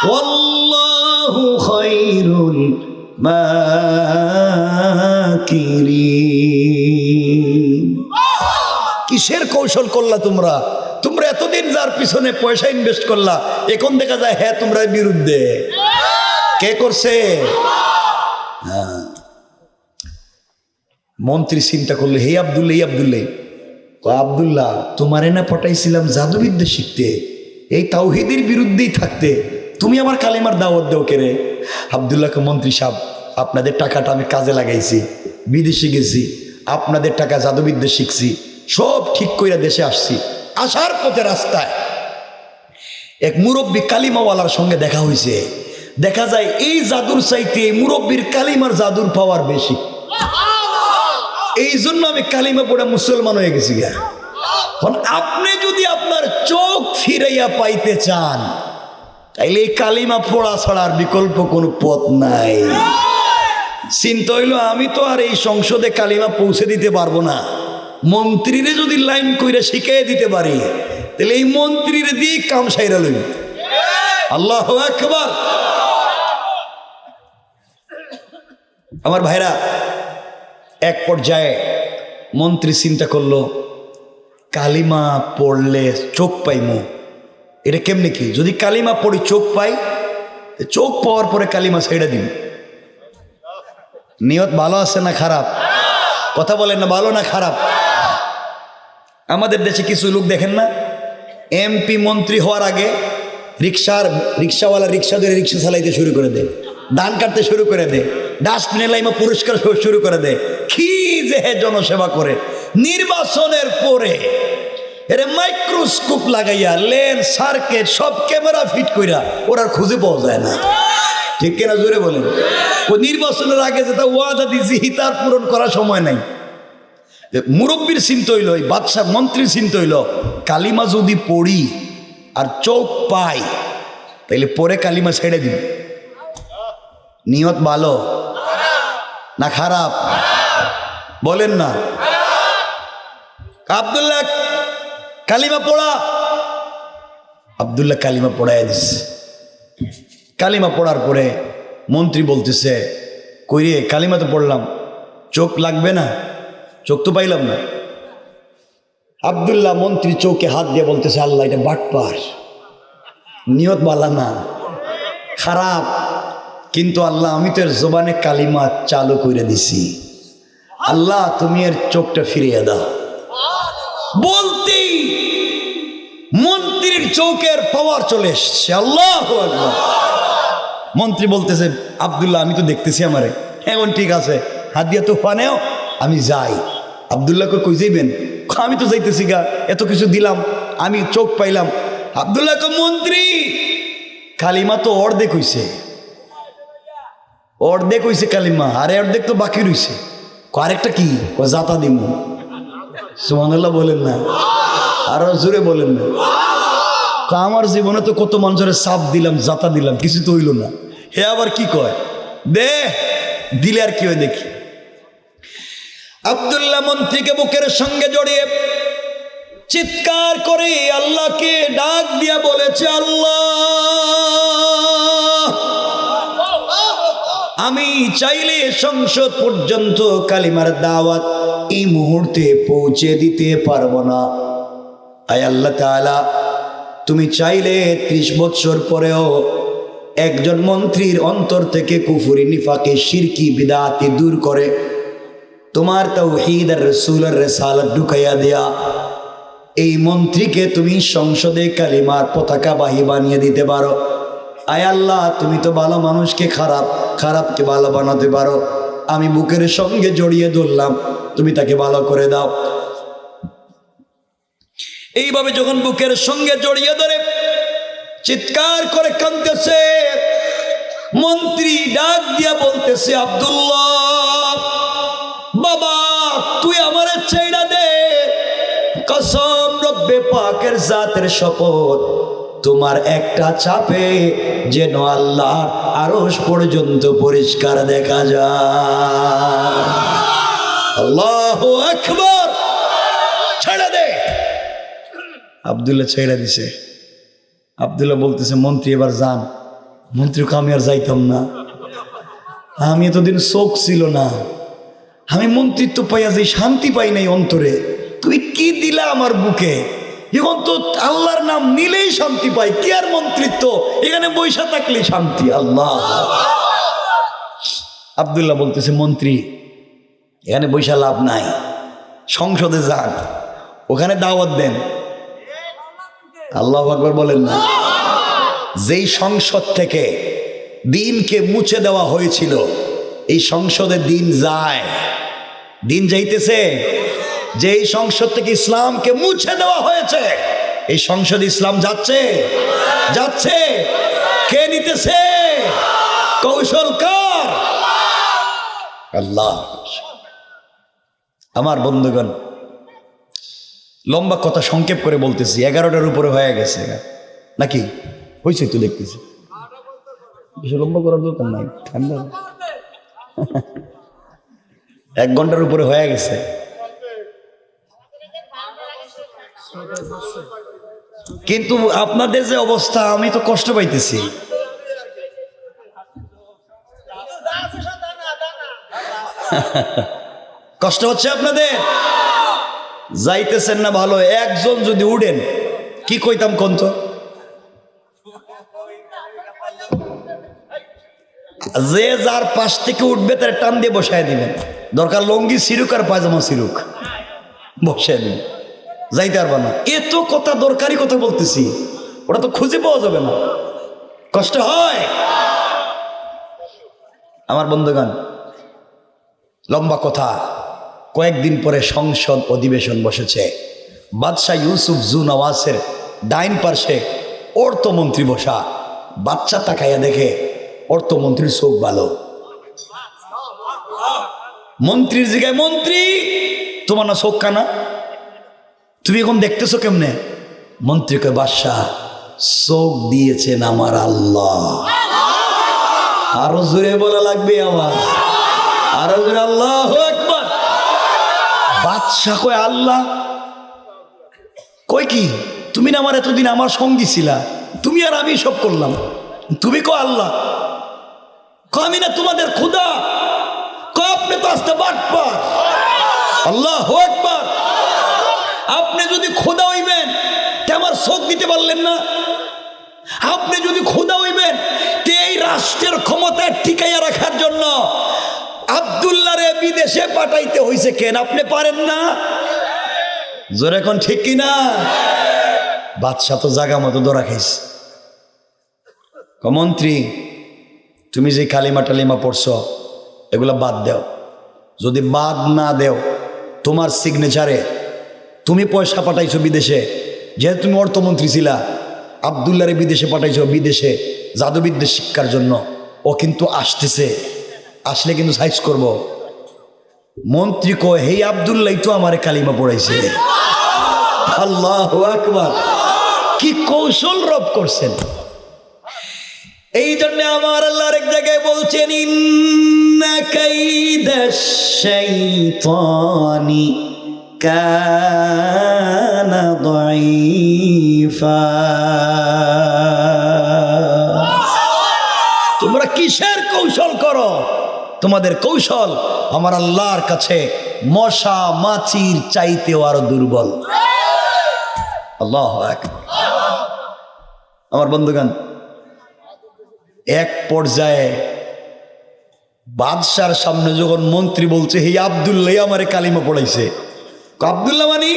ওয়াল্লাহু খায়রুল মাকিরিন। কিসের কৌশল করলা তোমরা? তোমরা এতদিন যার পিছনে পয়সা ইনভেস্ট করলা, এখন দেখা যায় হ্যাঁ তোমরা বিরুদ্ধে। কে করছে? হ্যাঁ, মন্ত্রী চিন্তা করলো, হে আব্দুল্লাহ, আব্দুল্লাহ তোমারে না পটাইছিলাম জাদুবিদ্যা শিখতে, এই তাওহীদের বিরুদ্ধেই থাকতে, তুমি আমার কালিমার দাওয়াত দেও কেরে? আব্দুল্লাহকে মন্ত্রী সাহেব, আপনাদের টাকাটা আমি কাজে লাগাইছি, বিদেশে গেছি, আপনাদের টাকা জাদুবিদ্যা শিখছি, সব ঠিক কইরা দেশে আসছি। আসার পথে রাস্তায় এক মুরব্বী কালিমাওয়ালার সঙ্গে দেখা হয়েছে। দেখা যায় এই জাদুর চাইতে মুরব্বীর কালিমার জাদুর পাওয়ার বেশি। এই জন্য আমি কালিমা পড়ে মুসলমান হয়ে গেছি। এখন আপনি যদি আপনার চোখ ফিরাইয়া পাইতে চান, তাইলে এই কালিমা পড়া ছাড়ার বিকল্প কোনো পথ নাই। চিন্তা হইল, আমি তো আর এই সংসদে কালিমা পৌঁছে দিতে পারবো না, মন্ত্রীরে যদি লাইন কইরা শিখিয়ে দিতে পারি, তাহলে এই মন্ত্রীরে দিয়ে কাম সাইরা লইব। আল্লাহু আকবার। আমার ভাইরা, এক পর্যায়ে মন্ত্রী চিন্তা করলো, কালিমা পড়লে চোখ পাইমু, এটা কেমনে কি? যদি কালিমা পড়ি চোখ পাই, চোখ পাওয়ার পরে কালিমা ছেড়ে দিন। নিয়ত ভালো আছে না খারাপ? কথা বলেন না, ভালো না খারাপ? আমাদের দেশে কিছু লোক দেখেন না, এমপি মন্ত্রী হওয়ার আগে রিক্সাওয়ালা রিক্সা ধরে রিক্সা চালাইতে শুরু করে দেয়, ধান কাটতে শুরু করে দেয়, ডাস্টবিনে লাইমা পুরস্কার শুরু করে দেয়। কি যে জনসেবা করে! নির্বাচনের পরে এরে মাইক্রোস্কোপ লাগাইয়া লেন্স সার্কিট সব ক্যামেরা ফিট কইরা ওরা খুঁজে পাওয়া যায় না, ঠিক কিনা জোরে বলেন? ও নির্বাচনের আগে যেটা ওয়াদা দিয়েছি তার পূরণ করার সময় নাই। মুরব্বীর চিন্তা হইল, বাদশাহ মন্ত্রীর চিন্তা হইল, কালিমা যদি পড়ি আর চোখ পাই, তাইলে পরে কালিমা ছেড়ে দিন। নিয়ত ভালো না খারাপ? বলেন না। আব্দুল্লাহ কালিমা পড়া, আব্দুল্লাহ কালিমা পড়াই দিচ্ছে। কালিমা পড়ার পরে মন্ত্রী বলতেছে, কইরে কালিমা তো পড়লাম, চোখ লাগবে না? চোখ তো পাইলাম না। আব্দুল্লাহ মন্ত্রী চোখে হাত দিয়ে বলতেছে, আল্লাহ এটা বাটপার, নিয়ত বালা না, খারাপ, কিন্তু আল্লাহ আমি তো এর জবানে কালিমা চালু করে দিছি, আল্লাহ তুমি এর চোখটা ফিরিয়ে দাও। বলতেই মন্ত্রীর চোখের পাওয়ার চলে এসছে। আল্লাহু আকবার। মন্ত্রী বলতেছে, আব্দুল্লাহ আমি তো দেখতেছি আমারে, এখন ঠিক আছে, হাত দিয়া তো ফানেও, আমি যাই। আব্দুল্লাহকে কই যাইবেন? আমি তো যাইতেছি গা, এত কিছু দিলাম, আমি চোখ পাইলাম। আব্দুল্লাহকে, মন্ত্রী কালিমা তো অর্ধেক হইছে, অর্ধেক হইছে কালিমা, আরে অর্ধেক তো বাকি রইছে। আরেকটা কি? জাতা দিমু। সুবহানাল্লাহ বলেন না, আরো জোরে বলেন না। আমার জীবনে তো কত মানুষের চাপ দিলাম, জাতা দিলাম, কিছু তো হইল না। হে আবার কি কয়, দে দিলে আর কি হয় দেখি। আব্দুল্লাহ মন্ত্রীকে বুকের সঙ্গে জড়িয়ে চিৎকার করে আল্লাহকে ডাক দিয়া বলেছে, আল্লাহ আমি চাইলে সংসদ পর্যন্ত কালিমার দাওয়াত এই মুহূর্তে পৌঁছে দিতে পারবো না। আয় আল্লাহ তাআলা, তুমি চাইলে 30 বছর পরেও একজন মন্ত্রীর অন্তর থেকে কুফরি, নিফাকে, শিরকি, বিদআতি দূর করে তোমার তাওহীদ আর রাসূলের রিসালাত ঢুকাইয়া দেয়া এই মন্ত্রীকে তুমি সংসদে কালিমার পতাকাবাহী বানিয়ে দিতে পারো। আয় আল্লাহ, তুমি তো ভালো মানুষকে খারাপ, খারাপকে ভালো বানাতে পারো। আমি বুকের সঙ্গে জড়িয়ে ধরলাম, তুমি তাকে ভালো করে দাও। এইভাবে যখন বুকের সঙ্গে জড়িয়ে ধরে চিৎকার করে কাঁদতেছে, মন্ত্রী ডাক দিয়া বলতেছে, আব্দুল্লাহ বাবা, তুই আমারে ছেড়া দে, কসম রব্বে পাকের জাতের শপথ, তোমার একটা চাপে যেন আল্লাহর আরশ পর্যন্ত পরিষ্কার দেখা যায়। আল্লাহু আকবার। ছেড়ে দে। আব্দুল্লাহ ছেড়ে দিছে। আব্দুল্লাহ বলতেছে, মন্ত্রী এবার যান। মন্ত্রীকে আমি আর যাইতাম না, আমি এতদিন শোক ছিল না, আমি মন্ত্রিত্ব পাইয়া যে শান্তি পাই নাই অন্তরে, তুমি কি দিলা আমার বুকে। এখন তো আল্লাহর নাম নিলেই শান্তি পাই, কি আর মন্ত্রিত্ব, এখানে বৈশা থাকলে শান্তি। আল্লাহ। আব্দুল্লাহ বলতেছে, মন্ত্রী এখানে বৈশা লাভ নাই, সংসদে যান, ওখানে দাওয়াত দেন। আল্লাহু আকবার বলেন না। যেই সংসদ থেকে দিনকে মুছে দেওয়া হয়েছিল, এই সংসদে দিন যায়, দিন যাইতেছে। যেই সংসদ থেকে ইসলামকে মুছে দেওয়া হয়েছে, এই সংসদে ইসলাম যাচ্ছে, যাচ্ছে। কে নিতেছে? কৌশলকার আল্লাহ। আমার বন্ধুগণ, লম্বা কথা সংক্ষেপ করে বলতেছি, 11টার উপরে হয়ে গেছে নাকি? হয়েছে তো দেখতেছি, বেশি লম্বা করার দরকার নাই, ঠান্ডা 1 ঘন্টার উপরে হয়ে গেছে। কিন্তু আপনাদের যে অবস্থা, আমি তো কষ্ট পাইতেছি। কষ্ট হচ্ছে আপনাদের, যাইতেছেন না ভালো। একজন যদি উঠেন, কি কইতাম কোন তো, যে যার পাশ থেকে উঠবে তার টান দিয়ে বসায় দিবেন, দরকার লঙ্গি সিরুক আর পায়জামা সিরুক, বসায় দিবেন, যাইতে পারবা না। এত কথা, দরকারি কথা বলতেছি, ওটা তো খুঁজে পাওয়া যাবে না। কষ্ট হয় আমার বন্ধুগণ। লম্বা কথা, কয়েকদিন পরে সংসদ অধিবেশন বসেছে। বাদশাহ ইউসুফ জু নওয়াজের ডাইন পার্শ্বে অর্থমন্ত্রী বসা। বাচ্চা তাকাইয়া দেখে অর্থমন্ত্রীর চোখ ভালো। মন্ত্রীর জায়গায়, মন্ত্রী তোমার না চোখ কানা, তুমি এখন দেখতেছো কেমনে? মন্ত্রীকে, বাদশাহ চোখ দিয়েছেন আমার আল্লাহ। আরো জোরে বলা লাগবে আওয়াজ, আরো জোরে আল্লাহু আকবার। বাদশাহ কয়, আল্লাহ কই কি? তুমি না আমার এতদিন আমার সঙ্গী ছিলা, তুমি আর আমি সব করলাম, তুমি কো আল্লাহ? আমি না তোমাদের খোদা? আপনি তো আসতে বাটপার। আল্লাহু আকবার। আপনি যদি খোদা হইবেন তে আমার চোখ দিতে পারলেন না? আপনি যদি খোদা হইবেন তে এই রাষ্ট্রের ক্ষমতা টিকাইয়া রাখার জন্য আব্দুল্লাহ রে বিদেশে পাঠাইতে হইছে কেন? আপনি পারেন না? জোরে কোন ঠিক কিনা? বাদশাহ তো জাগা মতো ধরা খাইছে। মন্ত্রী, তুমি যে কালিমা টালিমা পড়ছো এগুলা বাদ দাও। যদি বাদ না দেও, তোমার সিগনেচারে তুমি পয়সা পাঠাইছো বিদেশে, যেহেতু তুমি অর্থমন্ত্রী ছিলা, আব্দুল্লাহরে বিদেশে পাঠাইছো, বিদেশে জাদুবিদ্যা শিক্ষার জন্য। ও কিন্তু আসতেছে, আসলে কিন্তু সাইজ করব। মন্ত্রী কয়, হে আব্দুল্লাহ তো আমারে কালিমা পড়াইছে। আল্লাহু আকবার। কি কৌশল রব করছেন! এই জন্য আমার আল্লাহ আরেক জায়গায় বলছেন, ইন্না কাইদাশ শাইতানি কানা দাঈফা। তোমরা কিসের কৌশল করো? তোমাদের কৌশল আমার আল্লাহর কাছে মশা মাছির চাইতেও আরো দুর্বল। আল্লাহু আকবার। আমার বন্ধুগণ, এক পর্যায়ে বাদশার সামনে যখন মন্ত্রী বলছে হে আব্দুল্লাহ আমারে কালিমা পড়াইছে, আব্দুল্লাহ মানি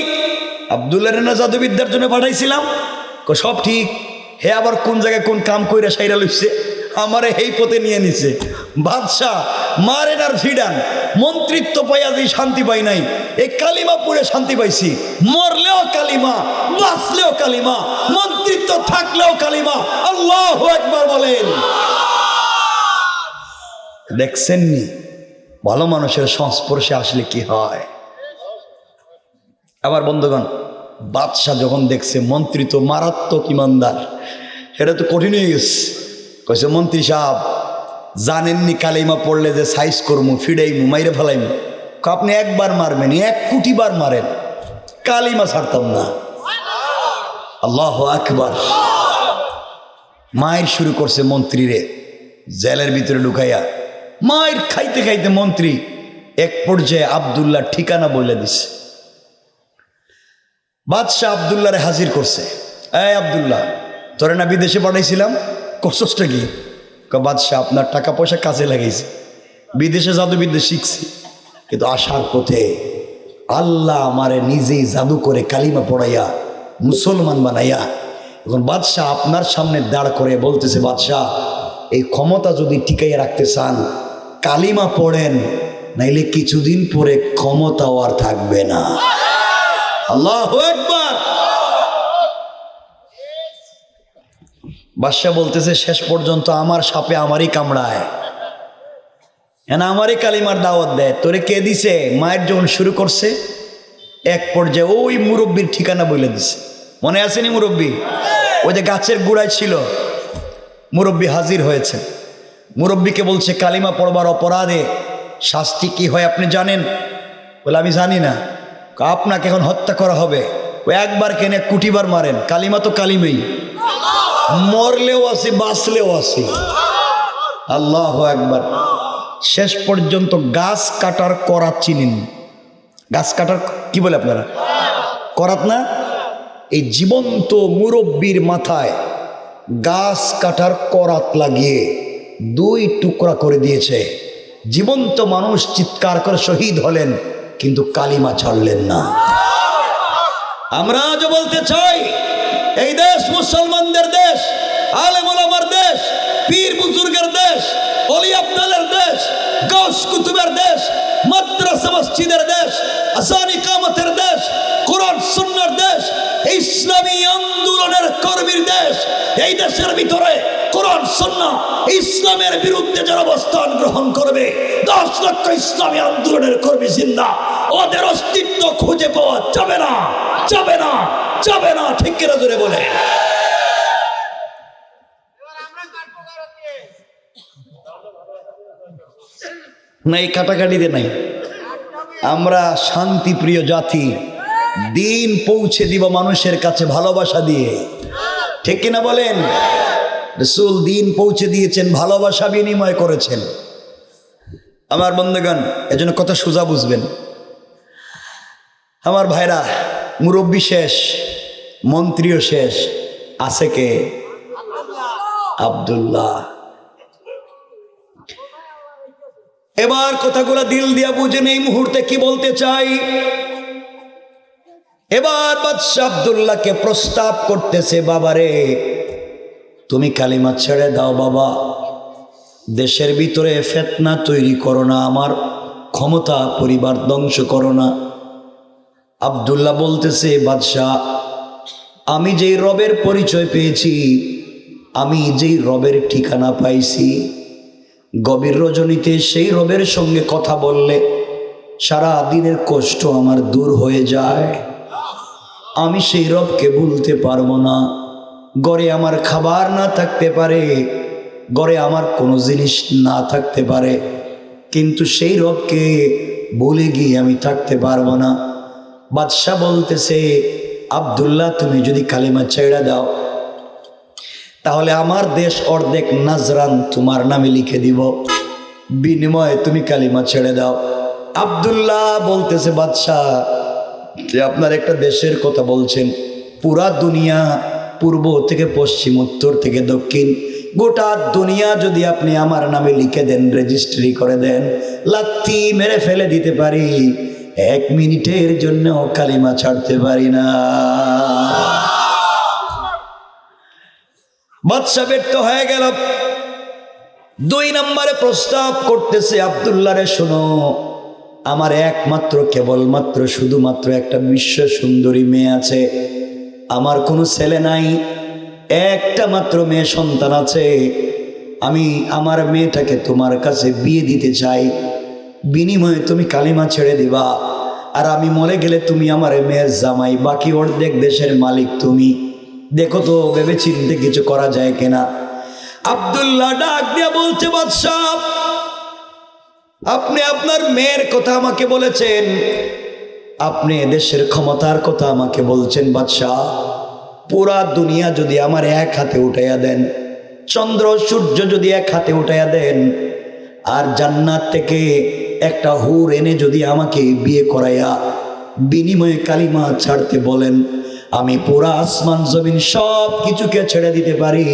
আব্দুল্লাহ না জাদুবিদ্যার জন্য পাঠাইছিলাম, সব ঠিক। হে আবার কোন জায়গায় কোন কাম কইরা সাইরা লইছে, আমারে এই পথে নিয়ে নিছে। বাদশাহ মারেন আর ফিডান, মন্ত্রিত্ব পাইয়া যে শান্তি পাই নাই, এই কালিমা পড়ে শান্তি পাইছি। মরলেও কালিমা, বাঁচলেও কালিমা, মন্ত্রিত্ব থাকলেও কালিমা। আল্লাহু আকবার বলেন। দেখছেননি ভালো মানুষের সংস্পর্শে আসলে কি হয়। আবার বন্ধুগণ, বাদশাহ যখন দেখছে মন্ত্রী তো মারাত্মক ইমানদার, এটা তো কঠিন হয়ে গেছে। কইছে মন্ত্রী সাহেব জানেননি কালিমা পড়লে যে সাইজ করমু, ফিডাইমু, মাইরে ফেলাইমু। আপনি একবার মারবেন, 1 কোটি বার মারেন, কালিমা ছাড়তাম না। আল্লাহু আকবার। মায়ের শুরু করছে মন্ত্রীরে জেলের ভিতরে ঢুকাইয়া। মায়ের খাইতে খাইতে মন্ত্রী এক পর্যায়ে আব্দুল্লাহ ঠিকানা বলে দিছে। বাদশাহ আব্দুল্লাহরে হাজির করছে। এই আব্দুল্লাহ, তোরে না বিদেশে পাঠাইছিলাম, করছসটা কি? বাদশাহ আপনার টাকা পয়সা কাজে লাগাইছে, বিদেশে জাদুবিদ্যা শিখছি, কিন্তু আসার পথে আল্লাহ আমারে নিজেই জাদু করে কালিমা পড়াইয়া মুসলমান বানাইয়া এখন বাদশাহ আপনার সামনে দাঁড় করে বলতেছে, বাদশাহ এই ক্ষমতা যদি টিকাইয়া রাখতে চান কালিমা পড়েন, নাইলে কিছুদিন পরে ক্ষমতাও আর থাকবে না। আল্লাহু আকবার। বাদশাহ বলতেছে শেষ পর্যন্ত আমার সাপে আমারই কামড়ায়, আমারই কালিমার দাওয়াত দেয়। তোরে কে দিছে? মায়ের যখন শুরু করছে এক পর্যায়ে ওই মুরব্বীর ঠিকানা বলে দিছে। মনে আসেনি মুরব্বী? ওই যে গাছের গোড়ায় ছিল, মুরব্বী হাজির হয়েছে। মুরব্বীকে বলছে কালিমা পড়বার অপরাধে শাস্তি কি হয় আপনি জানেন? বলে আমি জানি না। আপনাকে এখন হত্যা করা হবে। ওই একবার কেনে কুটিবার মারেন, কালিমা তো কালিমেই, মরলেও আসি বাঁচলেও আসি। আল্লাহু আকবার। শেষ পর্যন্ত গাছ কাটার করাত চিনেন? গাছ কাটার কি বলে আপনারা? করাত না? এই জীবন্ত মুরব্বীর মাথায় গাছ কাটার করাত লাগিয়ে 2 টুকরা করে দিয়েছে। জীবন্ত মানুষ চিৎকার করে শহীদ হলেন, কিন্তু কালিমা ছাড়লেন না। আমরা আজ বলতে চাই এই দেশ মুসলমানদের দেশ, আলেম ওলামার দেশ, পীর বুজুর্গের দেশ, ওলি আব্দালের দেশ, গাউস কুতুবের দেশ, মাদ্রাসা মসজিদের দেশ, আযান ইকামতের দেশ, কোরআন সুন্নাহর দেশ, ইসলামী আন্দোলনের কর্মীর দেশ। এই দেশের ভিতরে কোরআন সুন্নাহ ইসলামের বিরুদ্ধে যারা অবস্থান গ্রহণ করবে, 10 লক্ষ ইসলামী আন্দোলনের কর্মী জিন্দা, ওদের অস্তিত্ব খুঁজে পাওয়া যাবে না, যাবে না, যাবে না। ঠিক কিনা জোরে বলে। না এই কাটাকাটিতে নাই। আমরা শান্তিপ্রিয় জাতি, দিন পৌঁছে দিব মানুষের কাছে ভালোবাসা দিয়ে। ঠিক কিনা বলেন? রাসূল দিন পৌঁছে দিয়েছেন, ভালোবাসা বিনিময় করেছেন। আমার বন্ধুগণ, এজন্য কথা সোজা বুঝবেন। আমার ভাইরা, মুরব্বী শেষ, মন্ত্রীও শেষ, আছে কে? আব্দুল্লাহ। এবার কথাগুলো দিল দিয়া বুঝেন এই মুহূর্তে কি বলতে চাই। এবার বাদশা আব্দুল্লাহকে প্রস্তাব করতেছে, বাবারে তুমি কালিমা ছেড়ে দাও বাবা, দেশের ভিতরে ফিতনা তৈরি করো না, আমার ক্ষমতা পরিবার ধ্বংস করো না। আব্দুল্লাহ বলতেছে, বাদশাহ আমি যেই রবের পরিচয় পেয়েছি, আমি যেই রবের ঠিকানা পাইছি, গভীর রজনীতে সেই রবের সঙ্গে কথা বললে সারা দিনের কষ্ট আমার দূর হয়ে যায়। আমি সেই রবকে ভুলতে পারবো না। ঘরে আমার খাবার না থাকতে পারে, ঘরে আমার কোনো জিনিস না থাকতে পারে, কিন্তু সেই রবকে ভুলে গিয়ে আমি থাকতে পারবো না। বাদশাহ বলতেছে, আব্দুল্লাহ তুমি যদি কালিমা ছেড়ে দাও, তাহলে আমার দেশ অর্ধেক নাজরান তোমার নামে লিখে দিব, বিনিময়ে তুমি কালিমা ছেড়ে দাও। আব্দুল্লাহ বলতেছে, বাদশাহ যে আপনার একটা দেশের কথা বলছেন, পুরা দুনিয়া পূর্ব থেকে পশ্চিম, উত্তর থেকে দক্ষিণ, গোটা দুনিয়া যদি আপনি আমার নামে লিখে দেন, রেজিস্ট্রি করে দেন, লাত্তি মেরে ফেলে দিতে পারি, 1 মিনিটের জন্য কালিমা ছাড়তে পারি না। বাদশা ব্যর্থ হয়ে গেল। 2 নম্বরে প্রস্তাব করতেছে, আব্দুল্লাহ রে শোনো, আমার একমাত্র কেবলমাত্র শুধুমাত্র একটা বিশ্ব সুন্দরী মেয়ে আছে, আমার কোনো ছেলে নাই, একটা মাত্র মেয়ে সন্তান আছে, আমি আমার মেয়েটাকে তোমার কাছে বিয়ে দিতে চাই, বিনিময়ে তুমি কালিমা ছেড়ে দিবা, আর আমি মরে গেলে তুমি আমার মেয়ের জামাই, বাকি অর্ধেক দেশের মালিক তুমি। দেখো তো ভেবে চিন্তে কিছু করা যায় কিনা। আব্দুল্লাহ ডাক দিয়া বলছে, বাদশাহ আপনি আপনার মেয়ের কথা আমাকে বলেছেন, আপনি দেশের ক্ষমতার কথা আমাকে বলছেন, বাদশাহ পুরা দুনিয়া যদি আমার এক হাতে উঠাইয়া দেন, চন্দ্র সূর্য যদি এক হাতে উঠাইয়া দেন, আর জান্নাত থেকে একটা হুর এনে যদি আমাকে বিয়ে করাইয়া বিনিময়ে কালিমা ছাড়তে বলেন, আমি পুরা আসমান জমিন সব কিছুকে ছেড়ে দিতে পারি,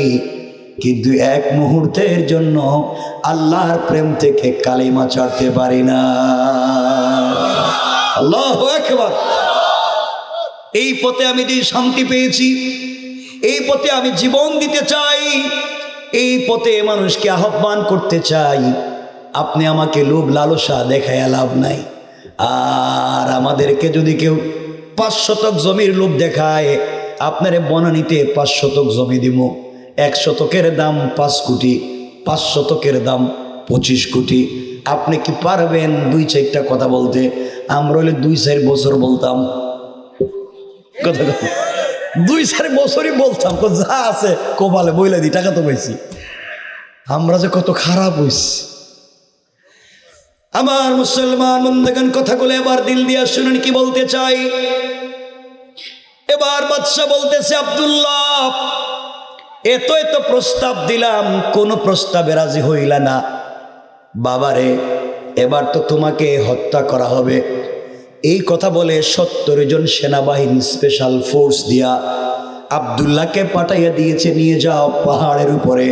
কিন্তু এক মুহূর্তের জন্য আল্লাহর প্রেম থেকে কালিমা ছাড়তে পারি না। আল্লাহু আকবার। এই পথে আমি যে শান্তি পেয়েছি, এই পথে আমি জীবন দিতে চাই, এই পথে মানুষকে আহ্বান করতে চাই। আপনি আমাকে লোভ লালসা দেখায় লাভ নাই। আর আমাদেরকে যদি কেউ 5 শতক জমির লোভ দেখায়, আপনারে বনানীতে 5 শতক জমি দিব, 1 শতকের দাম 5 কোটি, 5 শতকের দাম 25 কোটি। আপনি কি পারবেন 2-4টা কথা বলতে? আমরা হলে 2-4 বছর বলতাম, কথা 2-4 বছরই বলতাম, যা আছে কপালে বইলে দি, টাকা তো পাইছি। আমরা যে কত খারাপ হইছি। আমার মুসলমান বন্ধুগণ, কথাগুলো এবার দিল দিয়া শুনেন কি বলতে চাই। এবার বাদশা বলতেছে, আব্দুল্লাহ এত এত প্রস্তাব দিলাম, কোন প্রস্তাবে রাজি হইলা না, বাবারে এবার তো তোমাকে হত্যা করা হবে। এই কথা বলে 70 জন সেনাবাহিনী স্পেশাল ফোর্স দিয়া আব্দুল্লাহকে পাঠাইয়া দিয়েছে, নিয়ে যাও পাহাড়ের উপরে,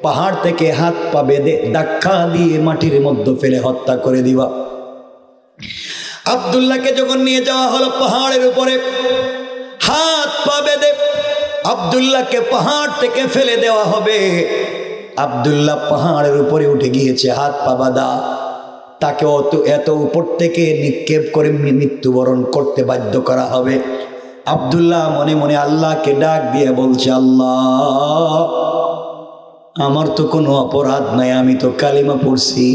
পাহাড় থেকে হাত পা বেঁধে ধাক্কা দিয়ে মাটির মধ্যে ফেলে হত্যা করে দিবা। আব্দুল্লাহকে যখন নিয়ে যাওয়া হলো পাহাড়ের উপরে, হাত পা বেঁধে আব্দুল্লাহকে পাহাড় থেকে ফেলে দেওয়া হবে। আব্দুল্লাহ পাহাড়ের উপরে উঠে গিয়েছে, হাত পা বাঁধা, তাকে এত উপর থেকে নিক্ষেপ করে মৃত্যুবরণ করতে বাধ্য করা হবে। আব্দুল্লাহ মনে মনে আল্লাহকে ডাক দিয়ে বলছে, আল্লাহ আমার তো কোনো অপরাধ নাই, আমি তো কালিমা পড়ছি,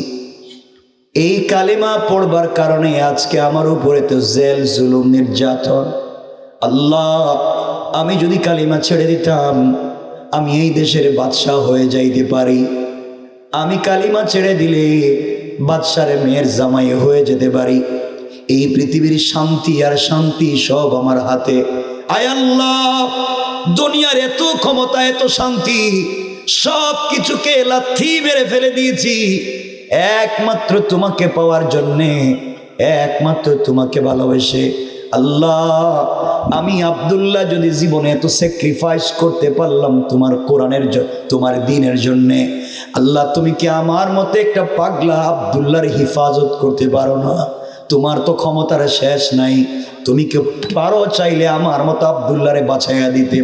এই কালিমা পড়বার কারণে আজকে আমার উপরে তো জেল জুলুম নির্যাতন। আল্লাহ আমি যদি কালিমা ছেড়ে দিতাম, আমি এই দেশের বাদশাহ হয়ে যাইতে পারি, আমি কালিমা ছেড়ে দিলে বাদশার মেয়ের জামাই হয়ে যেতে পারি, এই পৃথিবীর শান্তি আর শান্তি সব আমার হাতে। আয় আল্লাহ দুনিয়ার এত ক্ষমতা, এত শান্তি, সব কিছুকে লাথি মেরে ফেলে দিয়েছি একমাত্র তোমাকে পাওয়ার জন্যে, একমাত্র তোমাকে ভালোবেসে। আল্লাহ আমি আব্দুল্লাহ যদি জীবনে এত স্যাক্রিফাইস করতে পারলাম তোমার কোরআনের তোমার দ্বীনের জন্যে, আল্লাহ তুমি কি আমার মতো একটা পাগলা আব্দুল্লাহর হিফাজত করতে পারো না? তোমার তো ক্ষমতার শেষ নাই, তুমি কি পারো চাইলে আমার মতো আব্দুল্লাহরে বাঁচাইয়া দিতে?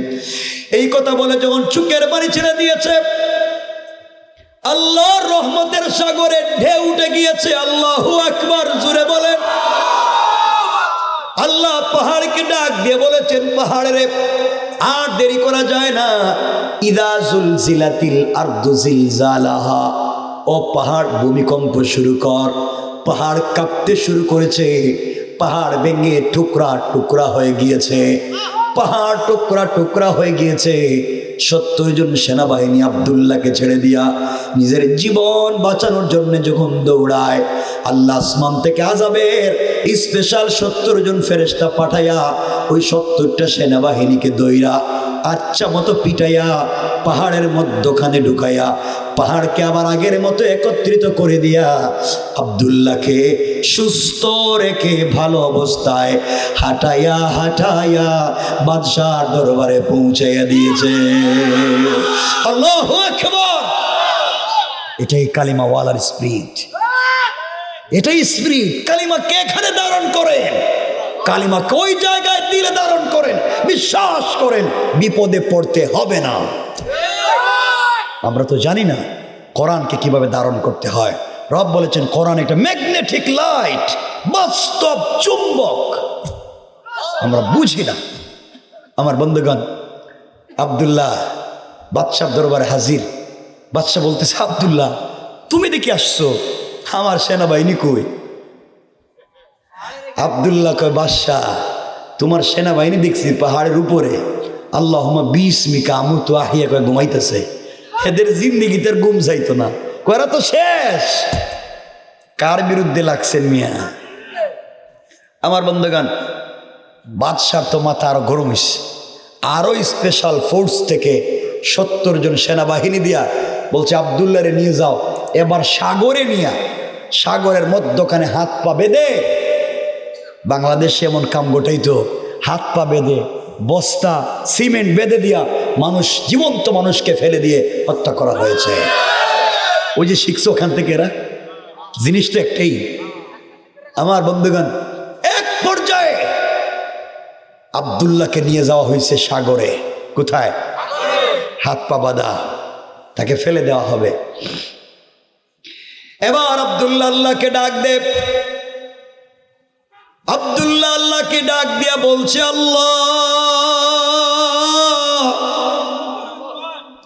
এই কথা বলে যখন চোখের পানি ছেড়ে দিয়েছে, আল্লাহর রহমতের সাগরে ঢেউ উঠে গিয়েছে। আল্লাহু আকবার, জোরে বলেন। আল্লাহ পাহাড়কে ডাক দিয়ে বলেছেন, পাহাড়ের আর দেরি করা যায় না, ইদা জুলজিলাতিল আরদু জিলজালাহা, ও পাহাড় ভূমিকম্প শুরু কর। পাহাড় কাঁপতে শুরু করেছে, পাহাড় ভেঙে টুকরা টুকরা হয়ে গিয়েছে, পাহাড় টুকরা টুকরা হয়ে গিয়েছে। 70 জন সেনাবাহিনী আব্দুল্লাহকে ছেড়ে দিয়া নিজের জীবন বাঁচানোর জন্য যখন দৌড়ায়, আল্লাহ আসমান থেকে আযাবের স্পেশাল 70 জন ফেরেশতা পাঠাইয়া ওই 70টা সেনাবাহিনীকে দইরা আচ্ছা মতো পিটাইয়া পাহাড়ের মধ্যখানে ঢুকাইয়া পাহাড়কে আবার আগের মতো একত্রিত করে দিয়া আব্দুল্লাহকে সুস্থ রেখে ভালো অবস্থায় হাঁটাইয়া হাঁটাইয়া বাদশার দরবারে পৌঁছাইয়া দিয়েছে। আল্লাহু আকবার। এটাই কালিমাওয়ালার স্পিরিট, এটাই স্পিরিট। কালিমাকে এখানে ধারণ করেন, কালিমাকে ওই জায়গায় দিলে ধারণ করেন, বিশ্বাস করেন বিপদে পড়তে হবে না। আমরা তো জানি না কোরআনকে কিভাবে ধারণ করতে হয়। রব বলেছেন কোরআন একটা ম্যাগনেটিক লাইট, বাস্তব চুম্বক। আমরা বুঝি না। আমার বন্ধুগণ, আব্দুল্লাহ বাদশার দরবারে হাজির। বাদশা বলতেছে, আব্দুল্লাহ তুমি দেখি আসছো, আমার সেনাবাহিনী কই? আব্দুল্লাহ কয়, বাদশাহ তোমার সেনাবাহিনী দেখছি পাহাড়ের উপরে, আল্লাহুম্মা বিসমিকা আমুতু আহিয়া কয় ঘুমাইতেছে। এদের জিন্দেগিতে ঘুম যাইতো না, কয়রা তো শেষ। কার বিরুদ্ধে লাগছেন মিয়া? আমার বন্ধুগণ, বাদশার তো মাথা আরো গরম হইছে। আরো স্পেশাল ফোর্স থেকে 70 জন সেনাবাহিনী দিয়া বলছে আব্দুল্লাহরে নিয়ে যাও, এবার সাগরে নিয়া সাগরের মধ্যখানে হাত পা বেঁধে, বাংলাদেশে এমন কাম গোটাইতো, হাত পা বেঁধে বস্তা সিমেন্ট বেঁধে দিয়া মানুষ, জীবন্ত মানুষকে ফেলে দিয়ে হত্যা করা হয়েছে। ওই যে শিখছো ওখান থেকে এরা, জিনিস তো একটাই। আমার বন্ধুগণ, এক পর্যায়ে আব্দুল্লাহকে নিয়ে যাওয়া হয়েছে সাগরে। কোথায়? হাত পা বাঁধা, তাকে ফেলে দেওয়া হবে। এবার আব্দুল্লাহ আল্লাহকে ডাক দে। আব্দুল্লাহ আল্লাহকে ডাক দিয়া বলছে, আল্লাহ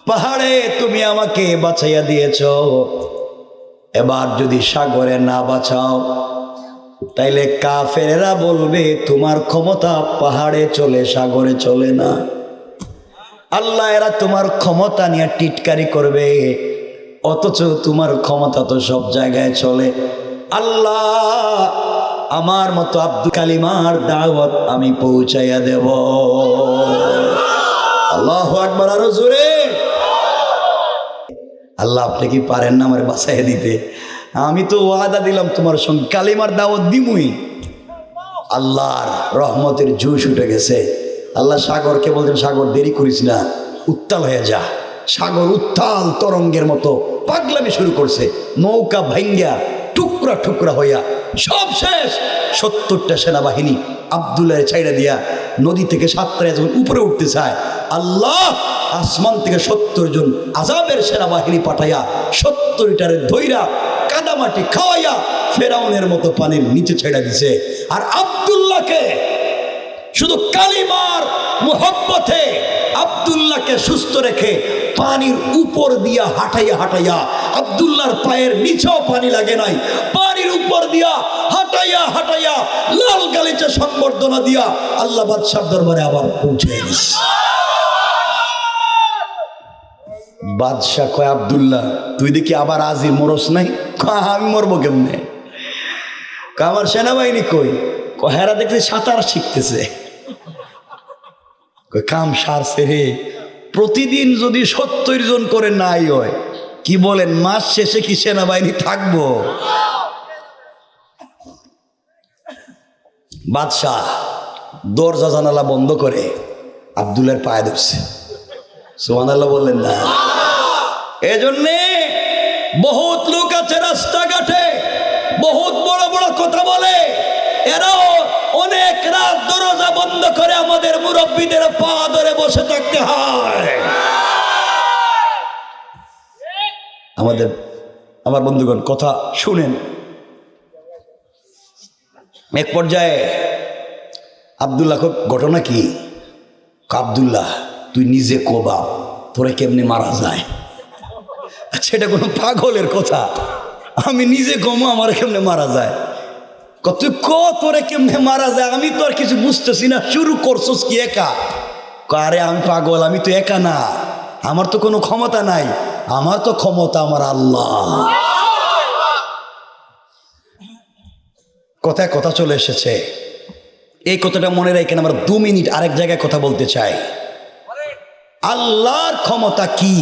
পাহাড়ে তুমি আমাকে বাঁচাইয়া দিয়েছ, এবার যদি সাগরে না বাঁচাও তাইলে কাফেরেরা বলবে তোমার ক্ষমতা পাহাড়ে চলে, সাগরে চলে না। আল্লাহ এরা তোমার ক্ষমতা নিয়ে টিটকারি করবে, অথচ তোমার ক্ষমতা তো সব জায়গায় চলে। আল্লাহ আমার মতো আব্দুল কালিমার দাওয়াত আমি পৌঁছাইয়া দেব। আল্লাহু আকবার, আরো জোরে। আল্লাহ আপনি কি পারেন না আমার বাঁচাইয়া দিতে? আমি তো ওয়াদা দিলাম তোমার সঙ্গে কালিমার দাওয়াত দিমুই। আল্লাহর রহমতের জুশ উঠে গেছে। আল্লাহ সাগরকে বলছেন, সাগর দেরি করিস না, উত্তাল হয়ে যা। সাগর উত্তাল তরঙ্গের মতো পাগলামি শুরু করছে, নৌকা ভাঙ্গা টুকরা টুকরা হইয়া সব শেষ। 70টা সেনাবাহিনী আব্দুল্লাহ ছাইড়া দিয়া নদী থেকে সাতটায় যখন উপরে উঠতে চায়, আল্লাহ আসমান থেকে 70 জন আযাবের সেনাবাহিনী পাঠাইয়া 70টারে ধইরা কাদামাটি খাওয়াইয়া ফেরাউনের মতো পানির নিচে ছেড়ে দিছে। আর আব্দুল্লাহকে শুধু কালিমার মুহাব্বতে আব্দুল্লাহকে সুস্থ রেখে পানির উপর দিয়া হাঁটাইয়া হাঁটাইয়া, আব্দুল্লাহর পায়ের নিচেও পানি লাগে নাই, পানির উপর দিয়া হাঁটাইয়া হাঁটাইয়া লাল গালিচা সংবর্ধনা দিয়া আল্লাহ বাদশার দরবারে আবার পৌঁছে গেছে। বাদশাহ কয়, আব্দুল্লাহ তুই দেখি আবার আজই মরস নাই? আমি মরবো কেমনে? আমার সেনাবাহিনী কই? হেরা দেখতে সাঁতার শিখতেছে। কাম সারছে রে, প্রতিদিন যদি 70 জন করে নাই হয়, কি বলেন মাস শেষে কি সেনাবাহিনী থাকবো? বাদশাহ দরজা জানালা বন্ধ করে আব্দুল্লাহর পায়ে ধরছে। সুবহানাল্লাহ বললেন না? এজন্যে বহুত লোক আছে রাস্তাঘাটে, বহুত বড় বড় কথা বলে, এরাও অনেক রাত দরজা বন্ধ করে আমাদের মুরব্বীদের পা ধরে বসে থাকতে হয়। আমার বন্ধুগণ কথা শুনেন। এক পর্যায়ে আব্দুল্লাহ, ঘটনা কি? আব্দুল্লাহ তুই নিজে কোবা, তোরে কেমনে মারা যায়? আচ্ছা এটা কোনো পাগলের কথা? আমি নিজে কমো, আমার কেমনে মারা যায়? তুই তোরে কেমনে মারা যায়? আমি তো আর কিছু বুঝতেছি না, শুরু করছস কি একা? আরে আমি পাগল, আমি তো একা না, আমার তো কোনো ক্ষমতা নাই, আমার তো ক্ষমতা আমার আল্লাহ। কথায় কথা চলে এসেছে, এই কথাটা মনে রেখেন। আমরা 2 মিনিট আরেক জায়গায় কথা বলতে চাই। আল্লাহর ক্ষমতা কি,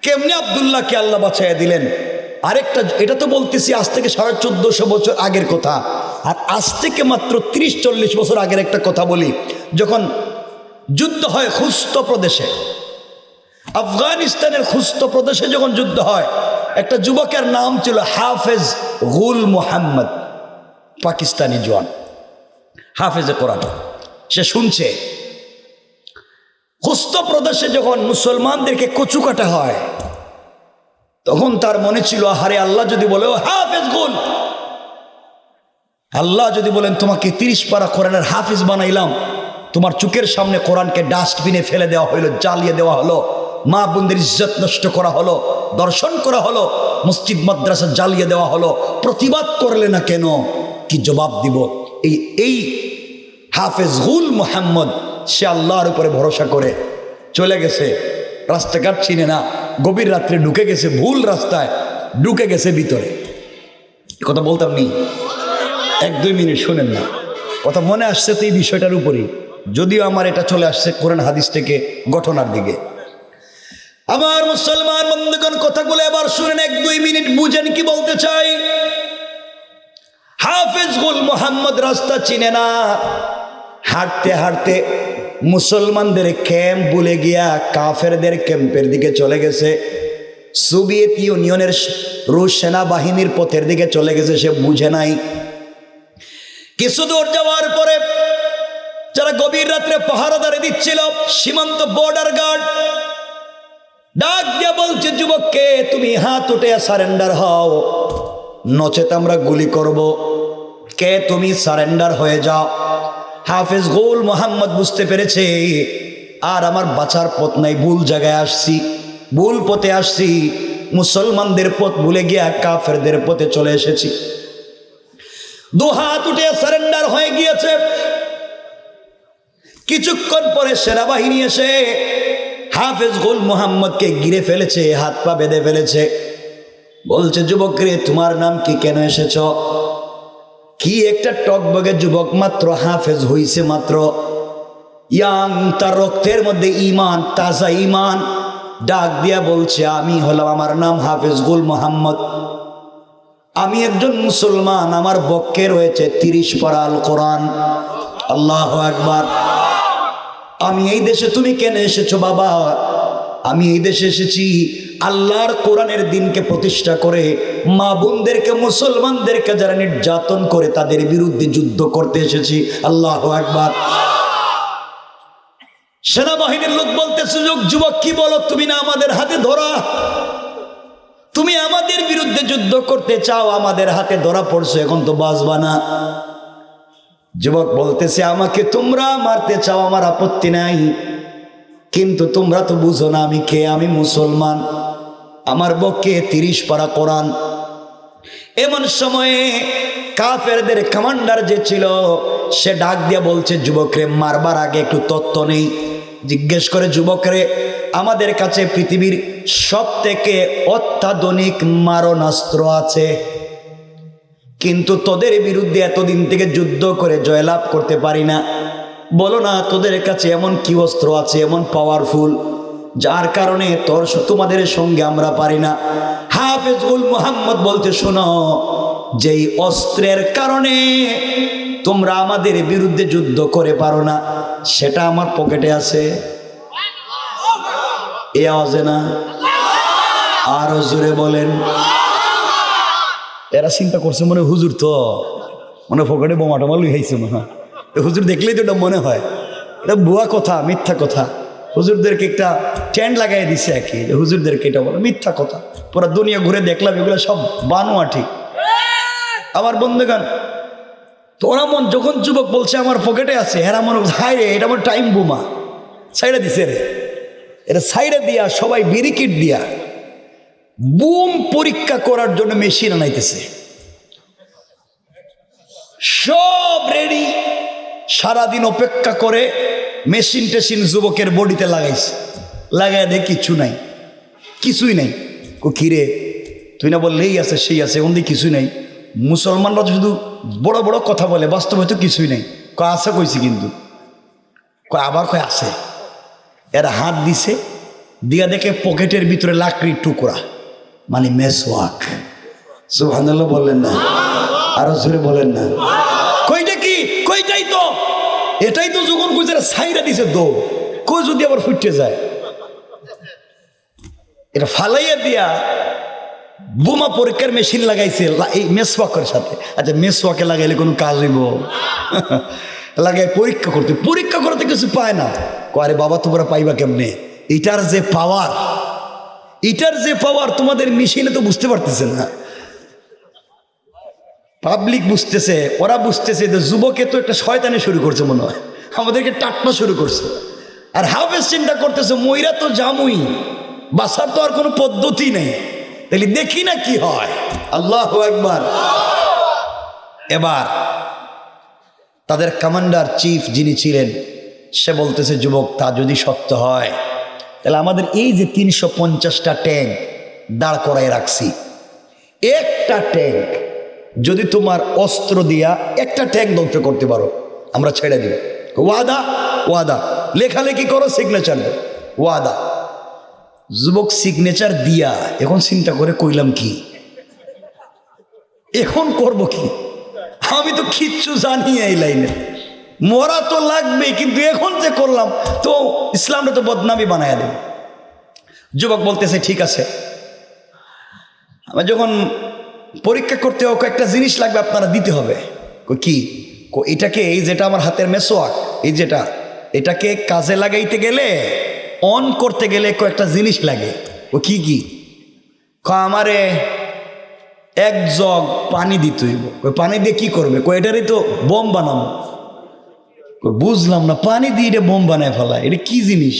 কেমনে আব্দুল্লাহকে আল্লাহ বাঁচাইয়া দিলেন। আরেকটা, এটা তো বলতেছি আজ থেকে 1450 বছর আগের কথা, আর আজ থেকে মাত্র 30-40 বছর আগের একটা কথা বলি। যখন যুদ্ধ হয় খুস্ত প্রদেশে, আফগানিস্তানের খুস্ত প্রদেশে যখন যুদ্ধ হয়, একটা যুবকের নাম ছিল হাফেজ গুল মোহাম্মদ, পাকিস্তানি জওয়ান, হাফেজে কোরআন। সে শুনছে খুস্ত প্রদেশে যখন মুসলমানদেরকে কচু কাটা হয়, তখন তার মনে ছিল, আহারে আল্লাহ যদি বলে, ও হাফেজ গুল, আল্লাহ যদি বলেন তোমাকে 30 পারা কোরআনের হাফিজ বানাইলাম, তোমার চোখের সামনে কোরআনকে ডাস্টবিনে ফেলে দেওয়া হলো, জ্বালিয়ে দেওয়া হলো, মা বোনদের ইজ্জত নষ্ট করা হলো, দর্শন করা হলো, মসজিদ মাদ্রাসা জ্বালিয়ে দেওয়া হলো, প্রতিবাদ করলে না কেন, কি জবাব দিব? এই হাফেজ গুল মোহাম্মদ সে আল্লাহর উপরে ভরসা করে চলে গেছে, রাস্তাঘাট চিনে না, গভীর রাত্রে ঢুকে গেছে, ভুল রাস্তায় ঢুকে গেছে ভিতরে। কথা বলতাম নি, 1-2 মিনিট শোনেন না, কথা মনে আসছে তো এই বিষয়টার উপরই, যদিও আমার এটা চলে আসছে কোরআন হাদিস থেকে ঘটনার দিকে। আমার মুসলমান বন্ধুগণ, কথাগুলো এবার শুনেন, 1-2 মিনিট বুঝেন কি বলতে চাই। হাফেজ গুল মোহাম্মদ রাস্তা চিনে না, হাঁটতে হাঁটতে মুসলমানদের ক্যাম্প ভুলে গিয়া কাফেরদের ক্যাম্পের দিকে চলে গেছে, সোভিয়েত ইউনিয়নের রুশ সেনাবাহিনীর পথের দিকে চলে গেছে, সে বুঝে নাই। কিছু দূর যাওয়ার পরে যারা গভীর রাত্রে পাহারাদারি দিচ্ছিল, সীমান্ত বর্ডার গার্ড ডাক দিয়ে বলছে, যুবককে তুমি হাত উঠে সারেন্ডার হও, নচেত আমরা গুলি করব, কে তুমি সারেন্ডার হয়ে যাও। হাফেজ গুল মোহাম্মদ বুঝতে পেরেছে, আর আমার বাঁচার পথ নাই, ভুল জায়গায় আসছি, ভুল পথে আসছি, মুসলমানদের পথ ভুলে গিয়া কাফেরদের পথে চলে এসেছি। 2 হাত উঠে সারেন্ডার হয়ে গিয়েছে। কিছুক্ষণ পরে সেনাবাহিনী এসে হাফেজ গুল মোহাম্মদকে ঘিরে ফেলেছে, হাত পা বেঁধে ফেলেছে। বলছে, যুবক রে তোমার নাম কি, কেন এসেছ? কি একটা টকবগে যুবক, মাত্র হাফেজ হইছে, মাত্র ইয়াং, তার রক্তের মধ্যে ইমান, তাজা ইমান। ডাক দিয়া বলছে, আমি হলাম, আমার নাম হাফেজ গুল মোহাম্মদ, আমি একজন মুসলমান, আমার বক্ষে রয়েছে 30 পারা আল কোরআন। আল্লাহু আকবার। আমি এই দেশে, তুমি কেন এসেছো বাবা? আমি এই দেশে এসেছি আল্লাহর কোরআনের দিনকে প্রতিষ্ঠা করে, মা বোনদেরকে, মুসলমানদেরকে যারা নির্যাতন করে তাদের বিরুদ্ধে যুদ্ধ করতে এসেছি। আল্লাহু আকবার। সেনাবাহিনীর লোক বলতেছে, যুবক কি বলো, তুমি না আমাদের হাতে ধরা, তুমি আমাদের বিরুদ্ধে যুদ্ধ করতে চাও, আমাদের হাতে ধরা পড়ছো, এখন তো বাঁচবা না। যুবক বলতেছে, আমাকে তোমরা মারতে চাও, আমার আপত্তি নাই, কিন্তু তোমরা তো বুঝো না আমি কে, আমি মুসলমান, আমার বক্ষে 30 পারা কোরআন। এমন সময়ে কাফেরদের কমান্ডার যে ছিল, সে ডাক দিয়ে বলছে, যুবকরে মারবার আগে একটু তত্ত্ব নেই। জিজ্ঞেস করে, যুবকরে আমাদের কাছে পৃথিবীর সবথেকে অত্যাধুনিক মারণাস্ত্র আছে, কিন্তু তোদের বিরুদ্ধে এতদিন থেকে যুদ্ধ করে জয়লাভ করতে পারি না, বলো না তোদের কাছে এমন কি অস্ত্র আছে, এমন পাওয়ারফুল, যার কারণে তোমাদের সঙ্গে আমরা পারি না। হাফেজ গুল মোহাম্মদ বলতে, শোনো, যেই অস্ত্রের কারণে তোমরা আমাদের বিরুদ্ধে যুদ্ধ করে পারো না, সেটা আমার পকেটে আছে। এ আওয়াজে না, আরো জোরে বলেন। এরা চিন্তা করছে মনে হুজুর তো মনে পকেটে বোমা টোমা লুইছে, মনে হয় হুজুর দেখলেই তো এটা মনে হয় এটা ভুয়া কথা, মিথ্যা কথা। হুজুরদেরকে একটা ট্যান্ড লাগাই দিছে আর কি, হুজুরদেরকে এটা বলে মিথ্যা কথা। পুরো দুনিয়া ঘুরে দেখলাম এগুলো সব বানোয়া। ঠিক আমার বন্ধুগান, তো ওরা যখন যুবক বলছে আমার পকেটে আছে, এরা মনে হাই রে, এটা আমার টাইম বোমা, সাইডে দিছে রে, এটা সাইডে দিয়া সবাই ব্যারিকেড দিয়া বুম পরীক্ষা করার জন্য মেশিন আনাইতেছে, সব রেডি। সারাদিন অপেক্ষা করে মেশিন টেশিন যুবকের বডিতে লাগাইছে, লাগাই দেখ কিচ্ছু নাই, কিছুই নাই। কিরে তুই না বললেই আছে সেই আছে, ওন কিছুই নাই। মুসলমানরা শুধু বড় বড় কথা বলে, বাস্তবে তো কিছুই নেই। কয় আছে কইছি, কিন্তু কয় আবার কয় আছে। এরা হাত দিছে, দিয়া দেখে পকেটের ভিতরে লাকড়ির টুকরা, মানে মেসওয়াক। সুবহানাল্লাহ বললেন না? আরো জোরে বলেন না? কইটা কি? কইটাই তো, এটাই তো যখন কইছে ছাইরা দিছে দো, কই যদি আবার ফুটতে যায়, এটা ফালাইয়া দিয়া বোমা পরীক্ষার মেশিন লাগাইছে এই মেসওয়াকের সাথে। আচ্ছা, মেসওয়াকে লাগাইলে কোনো কাজ হইব? লাগাই পরীক্ষা করতে, পরীক্ষা করতে কিছু পায় না। আরে বাবা, তোমরা পাইবা কেমনে? এটার যে পাওয়ার, এটার যে পাওয়ার তোমাদের মেশিনে তো বুঝতে পারতেছে না। পাবলিক বুঝতেছে, ওরা বুঝতেছে যে যুবকে তো একটা শয়তানি শুরু করছে মনে হয়, আমাদেরকে টাটনা শুরু করছে। আর হাফেজ চিন্তা করতেছে মইরা তো জামুই, বাসার তো আর কোনো পদ্ধতি নেই, তাহলে দেখি না কি হয়। আল্লাহু আকবার। এবার তাদের কমান্ডার চিফ যিনি ছিলেন, সে বলতেছে, যুবক, তা যদি সত্য হয় তাহলে আমাদের এই যে 350টা ট্যাঙ্ক দাঁড় করায় রাখছি, একটা ট্যাঙ্ক যদি তোমার অস্ত্র দিয়া একটা ট্যাঙ্ক ধ্বংস করতে পারো, আমরা ছেড়ে দিব। ওয়াদা? ওয়াদা। লেখালেখি করো, সিগনেচার দাও, ওয়াদা। যুবক সিগনেচার দিয়া এখন চিন্তা করে কইলাম কি, এখন করব কি? আমি তো কিচ্ছু জানি এই লাইনে, মরা তো লাগবেই, কিন্তু এখন যে করলাম তো ইসলামটা তো বদনামি বানায় দেবে। যুবক বলতেছে, ঠিক আছে, আমি যখন পরীক্ষা করতে হোক একটা জিনিস লাগবে, আপনারা দিতে হবে। কি? এটাকে, এই যেটা আমার হাতের মেসওয়াক, এই যেটা, এটাকে কাজে লাগাইতে গেলে, অন করতে গেলে কয়েকটা জিনিস লাগে। ও কি কি? আমারে এক জগ পানি দিতে হইব। ওই পানি দিয়ে কি করবে? এটারই তো বোম বানাবো। বুঝলাম না, পানি দিয়ে এটা বোম বানায় ফেলায়, এটা কি জিনিস?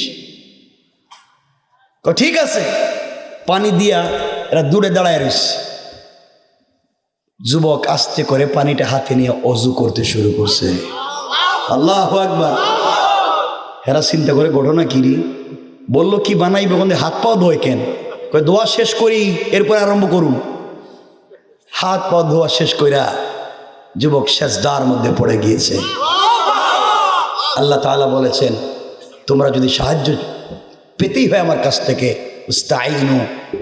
ঠিক আছে, পানি দিয়া এরা দূরে দাঁড়ায় রয়েছে। যুবক আস্তে করে পানিটা হাতে নিয়ে অজু করতে শুরু করছে। আল্লাহু আকবার। এরা চিন্তা করে, ঘটনা কি রে? বললো কি বানাইবে, হাত পাও ধোয় কেন? দোয়া শেষ করি, এরপর আরম্ভ করুন। হাত পা ধোয়া শেষ কইরা যুবক সেজদার মধ্যে পড়ে গিয়েছে। আল্লাহ তাআলা বলেছেন, তোমরা যদি সাহায্য পেতেই হয় আমার কাছ থেকে, ইস্তাইনু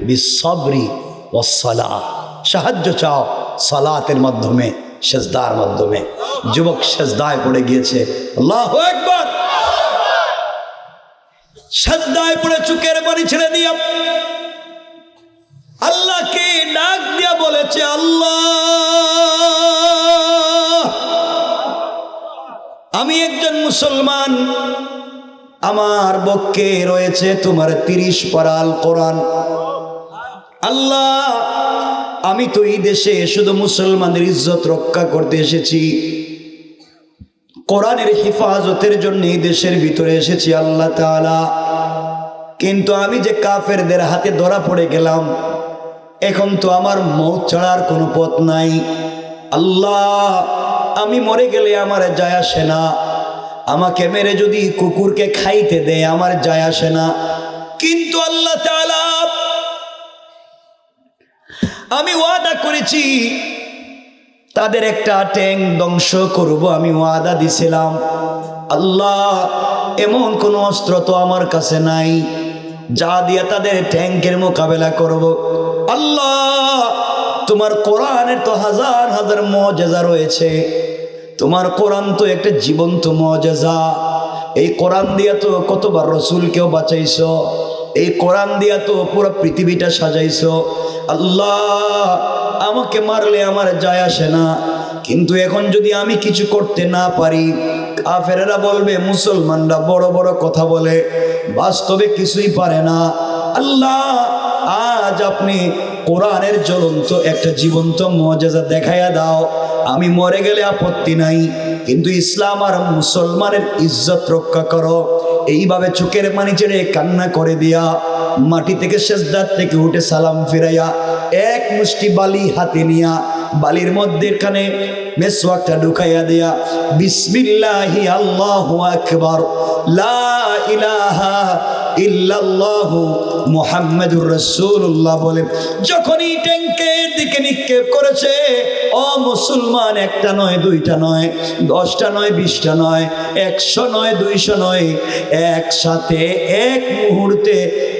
বিসসবরি ওয়াসসালাহ, সাহায্য চাও সালাতের মাধ্যমে, সেজদার মাধ্যমে। যুবক সেজদায় পড়ে গিয়েছে। আল্লাহু আকবার। সেজদায় পড়ে চোখের পানি ছেড়ে দিয়া আল্লাহকে ডাক দিয়া বলেছে, আল্লাহ, আমি একজন মুসলমান, আমার বক্ষে রয়েছে তোমার 30 পারা আল কোরআন। আল্লাহ, আমি তো এই দেশে শুধু মুসলমানদের ইজ্জত রক্ষা করতে এসেছি, কোরআনের হেফাজতের জন্য এই দেশের ভিতরে এসেছি আল্লাহ তাআলা, কিন্তু আমি যে কাফেরদের হাতে ধরা পড়ে গেলাম, এখন তো আমার মওত ছাড়ার কোনো পথ নাই। আল্লাহ, আমি মরে গেলে আমার যায় আসে না, আমাকে মেরে যদি কুকুরকে খাইতে দেয় আমার যায় আসে না, কিন্তু আল্লাহ তাআলা, আমি ওয়াদা করেছি তাদের একটা ট্যাঙ্ক ধ্বংস করব, আমি ওয়াদা দিছিলাম। আল্লাহ, এমন কোন অস্ত্র তো আমার কাছে নাই যা দিয়ে তাদের ট্যাঙ্কের মোকাবেলা করব। আল্লাহ, তোমার কোরআনের তো হাজার হাজার মুজিজা রয়েছে, তোমার কোরআন তো একটা জীবন্ত মুজিজা। এই কোরআন দিয়া তো কতবার রাসূলকেও বাঁচাইছো, এই কোরআন দিয়া তো পুরো পৃথিবীটা সাজাইছো। আল্লাহ, আমাকে মারলে আমার যায় আসে না, কিন্তু এখন যদি আমি কিছু করতে না পারি, কাফেরেরা বলবে মুসলমানরা বড় বড় কথা বলে, বাস্তবে কিছুই পারে না। আল্লাহ, আজ আপনি কোরআনের জ্বলন্ত একটা জীবন্ত মুজিজা দেখাইয়া দাও, আমি মরে গেলে আপত্তি নাই, কিন্তু ইসলাম আর মুসলমানের ইজ্জত রক্ষা করো। এইভাবে চোখের পানি ছেড়ে কান্না করে দিয়া মাটি থেকে সেজদার থেকে উঠে সালাম ফিরাইয়া এক মুষ্টি বালি হাতে নিয়া বালির মধ্যে এখানে মেসওয়াকটা ঢুকাইয়া দিয়া বিসমিল্লাহি আল্লাহু আকবার লা ইলাহা ইল্লাল্লাহু মুহাম্মাদুর রাসূলুল্লাহ বলে যখনই ট্যাঙ্কের দিকে নিক্ষেপ করেছে। ও মুসলমান, একটা নয়, দুইটা নয়, 10টা নয়, 20টা নয়, 100 নয়, 200 নয়, একসাথে এক মুহূর্তে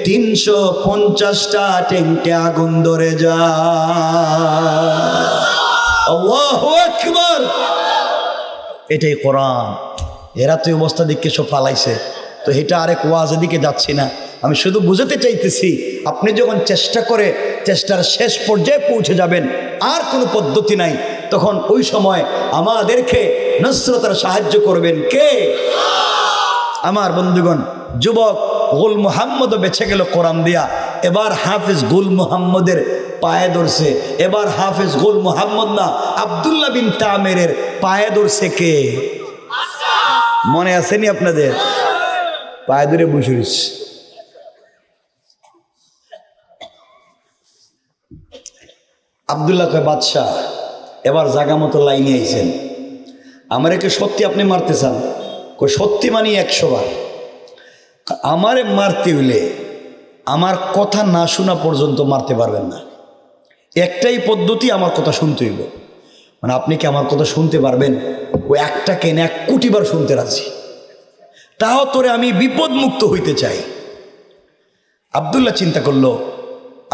350টা ট্যাঙ্কে আগুন ধরে যায়। আল্লাহু আকবার। এটাই কোরআন। এরা তো অবস্থা দেখে সব পালাইছে, তো এটা আরেক ওয়াজের দিকে যাচ্ছি না। আমি শুধু বুঝাতে চাইতেছি, আপনি যখন চেষ্টা করে চেষ্টার শেষ পর্যায়ে পৌঁছে যাবেন, আর কোনো পদ্ধতি নাই, তখন ওই সময় আমাদেরকে নসরতের সাহায্য করবেন কে? আমার বন্ধুগণ, যুবক গুল মুহাম্মদও বেঁচে গেল কোরআন দিয়া। এবার হাফিজ গুল মুহাম্মদের পায়ে ধরছে। এবার হাফিজ গুল মুহাম্মদ না, আব্দুল্লাহ বিন তামেরের পায়ে ধরছে কে? মনে আসেনি আপনাদের? পায়ে ধরে বসে রয়েছে। আব্দুল্লাহ কয়, বাদশাহ এবার জাগা মতো লাইনে আইছেন, আমারে কি সত্যি আপনি মারতে চান? কই সত্যি মানি 100 বার। আমারে মারতে হইলে আমার কথা না শোনা পর্যন্ত মারতে পারবেন না। একটাই পদ্ধতি, আমার কথা শুনতে হইব। মানে আপনি কি আমার কথা শুনতে পারবেন? ওই একটা কেন 1 কোটি বার শুনতে রাজি, তাও তোরে আমি বিপদ মুক্ত হইতে চাই। আব্দুল্লাহ চিন্তা করলো,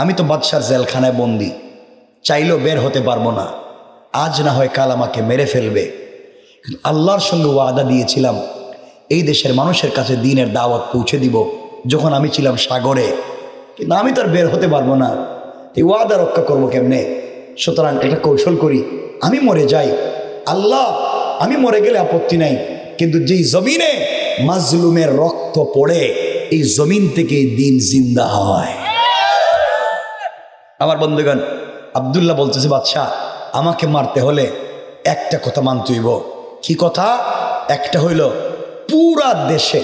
আমি তো বাদশার জেলখানায় বন্দি, চাইলেও বের হতে পারবো না। আজ না হয় কাল আমাকে মেরে ফেলবে, কিন্তু আল্লাহর সঙ্গে ওয়াদা দিয়েছিলাম এই দেশের মানুষের কাছে দ্বীনের দাওয়াত পৌঁছে দিব যখন আমি ছিলাম সাগরে, কিন্তু আমি তো আর বের হতে পারবো না। এই ওয়াদা রক্ষা করবো কেমনে? সুতরাং একটা কৌশল করি, আমি মরে যাই। আল্লাহ, আমি মরে গেলে আপত্তি নাই, কিন্তু যেই জমিনে মাজলুমের রক্ত পড়ে এই জমিন থেকে দ্বীন জিন্দা হয়। আমার বন্ধুগণ, আব্দুল্লাহ বলতেছে, বাদশাহ আমাকে মারতে হলে একটা কথা মানতে হইব। কি কথা? একটা হইল, পুরা দেশে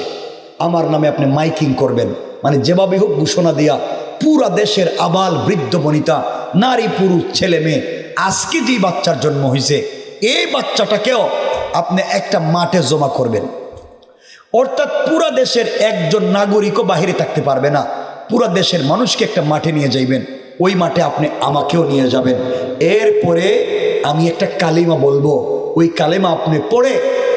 আমার নামে আপনি মাইকিং করবেন, মানে যেভাবে হোক ঘোষণা দিয়া পুরা দেশের আবাল বৃদ্ধ বনিতা, নারী পুরুষ ছেলে মেয়ে, আজকে যে বাচ্চার জন্ম হয়েছে এই বাচ্চাটাকেও আপনি একটা মাঠে জমা করবেন। অর্থাৎ পুরা দেশের একজন নাগরিকও বাহিরে থাকতে পারবে না, পুরা দেশের মানুষকে একটা মাঠে নিয়ে যাইবেন, ওই মাঠে আপনি আমাকেও নিয়ে যাবেন। এরপরে আমি একটা কালিমা বলবো, ওই কালিমা আপনি পড়ে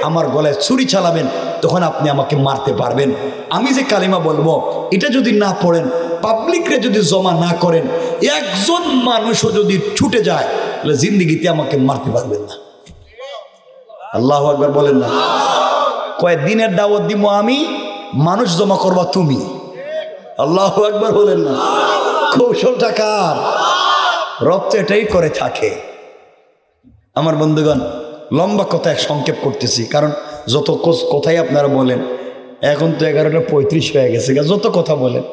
আমার গলায় ছুরি চালাবেন, তখন আপনি আমাকে মারতে পারবেন। আমি যে কালিমা বলবো এটা যদি না পড়েন, পাবলিকরে যদি জমা না করেন, একজন মানুষও যদি ছুটে যায়, তাহলে জিন্দিগিতে আমাকে মারতে পারবেন না। আল্লাহু আকবার বলেন না? কয়েকদিনের দাওয়াত দিব আমি, মানুষ জমা করবা তুমি। আল্লাহু আকবার বলেন না? কৌশলটা কার? রব তো এটাই করে থাকে। আমার বন্ধুগণ, লম্বা কথা এক সংক্ষেপ করতেছি, কারণ যত কথাই আপনারা বলেন, এখন তো 11:35 হয়ে গেছে, যত কথা বলেন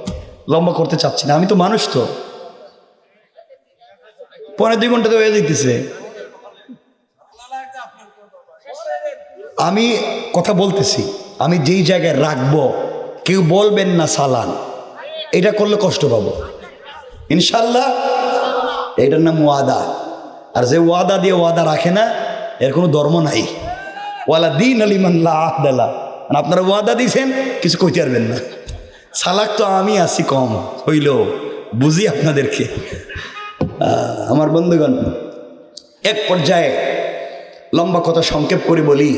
লম্বা করতে চাচ্ছি না। আমি তো মানুষ, তো 1.5-2 ঘন্টা তো হয়ে যেতেছে। আমি কথা বলতেছি, আমি যেই জায়গায় রাখবো কেউ বলবেন না সালান, এটা করলে কষ্ট পাবো ইনশাল্লাহ। এটার নাম ওয়াদা। আর যে ওয়াদা দিয়ে ওয়াদা রাখে না, এর কোনো ধর্ম নাই। ওয়ালা দিন আলিমান লা আহদালা। আপনারা ওয়াদা দিয়েছেন, কিছু কইতে পারবেন না। সালাক তো আমি আছি কম হইল, বুঝি আপনাদেরকে। আমার বন্ধুগণ, এক পর্যায়ে লম্বা কথা সংক্ষেপ করে বলি,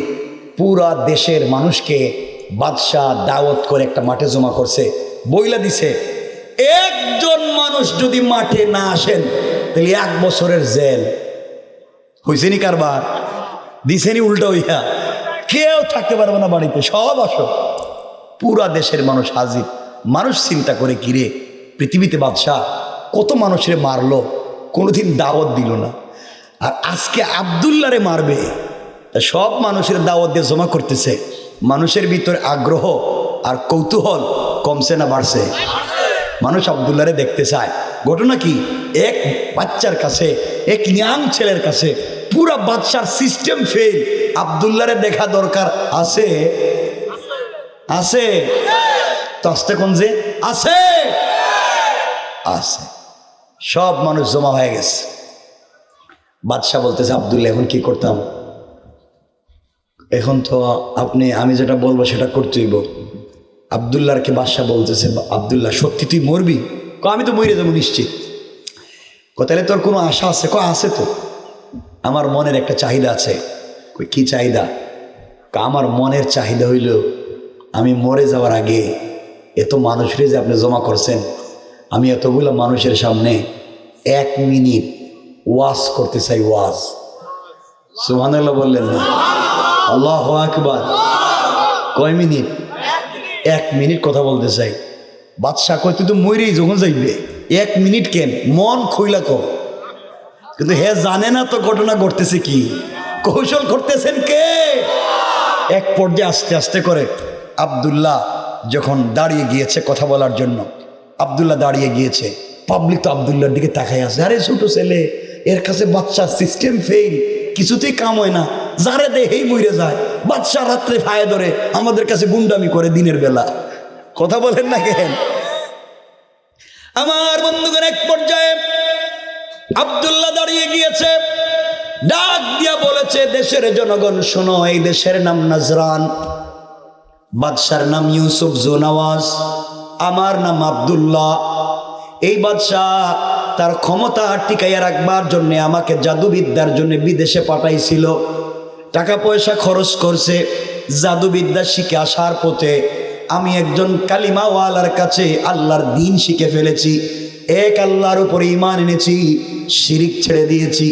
পুরা দেশের মানুষকে বাদশাহ দাওয়াত করে একটা মাঠে জমা করছে, বইলা দিছে, একজন মানুষ যদি মাঠে না আসেন তাহলে 1 বছরের জেল। হয়েছেনি কারবার? দিছেনি উল্টা হইয়া, কেউ থাকতে পারবে না বাড়িতে, সব আসো। পুরা দেশের মানুষ হাজির। মানুষ চিন্তা করে, কিরে পৃথিবীতে বাদশাহ কত মানুষের মারলো, কোনোদিন দাওয়াত দিল না, আর আজকে আব্দুল্লাহরে মারবে। সব মানুষের দাওয়াত দিয়ে জমা করতেছে। মানুষের ভিতরে আগ্রহ আর কৌতূহল কমছে না বাড়ছে? মানুষ আব্দুল্লাহরে দেখতে চায়। ঘটনা কি? এক বাচ্চার কাছে, এক ইয়াং ছেলের কাছে পুরা বাদশার সিস্টেম ফেল। আব্দুল্লাহরে দেখা দরকার আছে? আছে তো আসতে কোন যে আছে আছে। সব মানুষ জমা হয়ে গেছে। বাদশাহ বলতেছে, আব্দুল্লাহ এখন কি করতাম? এখন তো আমি যেটা বলবো সেটা করতেই। আব্দুল্লাহকে বাদশাহ বলতেছে, আব্দুল্লাহ সত্যি তুই মরবি? আমি তো মরে যাবো নিশ্চিত। তাহলে তোর কোনো আশা আছে? আছে তো, আমার মনের একটা চাহিদা আছে। কি চাহিদা? আমার মনের চাহিদা হইল আমি মরে যাওয়ার আগে এত মানুষের যে আপনি জমা করছেন, আমি এতগুলো মানুষের সামনে 1 মিনিট ওয়াজ করতে চাই। ওয়াজ, সুবহানাল্লাহ বললেন না? আল্লাহু আকবার। কয় মিনিট? 1 মিনিট কথা বলতে চাই। বাদশা কয় তুই তো মরেই যখন যাইবে 1 মিনিট কেন, মন খুইলা কো। কিন্তু হে জানে না তো ঘটনা ঘটতেছে কি, কৌশল করতেছেন কে? এক পর্যায়ে আস্তে আস্তে করে আব্দুল্লাহ যখন দাঁড়িয়ে গিয়েছে কথা বলার জন্য, আব্দুল্লাহ দাঁড়িয়ে গিয়েছে, পাবলিক তো আব্দুল্লাহর দিকে তাকাই আছে। আরে ছোট ছেলে, এর কাছে বাচ্চা, সিস্টেম ফেল, কিছুতেই কাম হয় না, যারে দেহেই মরে যায়। বাচ্চা রাত্রে ফায়ে ধরে আমাদের কাছে গুন্ডামি করে দিনের বেলা। কথা বলেন না কেন? আমার বন্ধুগণ, এক পর্যায়ে আব্দুল্লাহ দাঁড়িয়ে গিয়েছে, ডাক দিয়া বলেছে, দেশের জনগণ শোনো, এই দেশের নাম নাজরান, বাদশার নাম ইউসুফ জুনওয়াজ, আমার নাম আব্দুল্লাহ। এই বাদশাহ তার ক্ষমতা টিকাইয়া রাখবার জন্য আমাকে জাদুবিদ্যার জন্য বিদেশে পাঠাইছিল, টাকা পয়সা খরচ করছে। জাদুবিদ্যা শিখে আসার পথে আমি একজন কালিমাওয়ালার কাছে আল্লাহর দ্বীন শিখে ফেলেছি, এক আল্লাহর উপরে ঈমান এনেছি, শিরিক ছেড়ে দিয়েছি।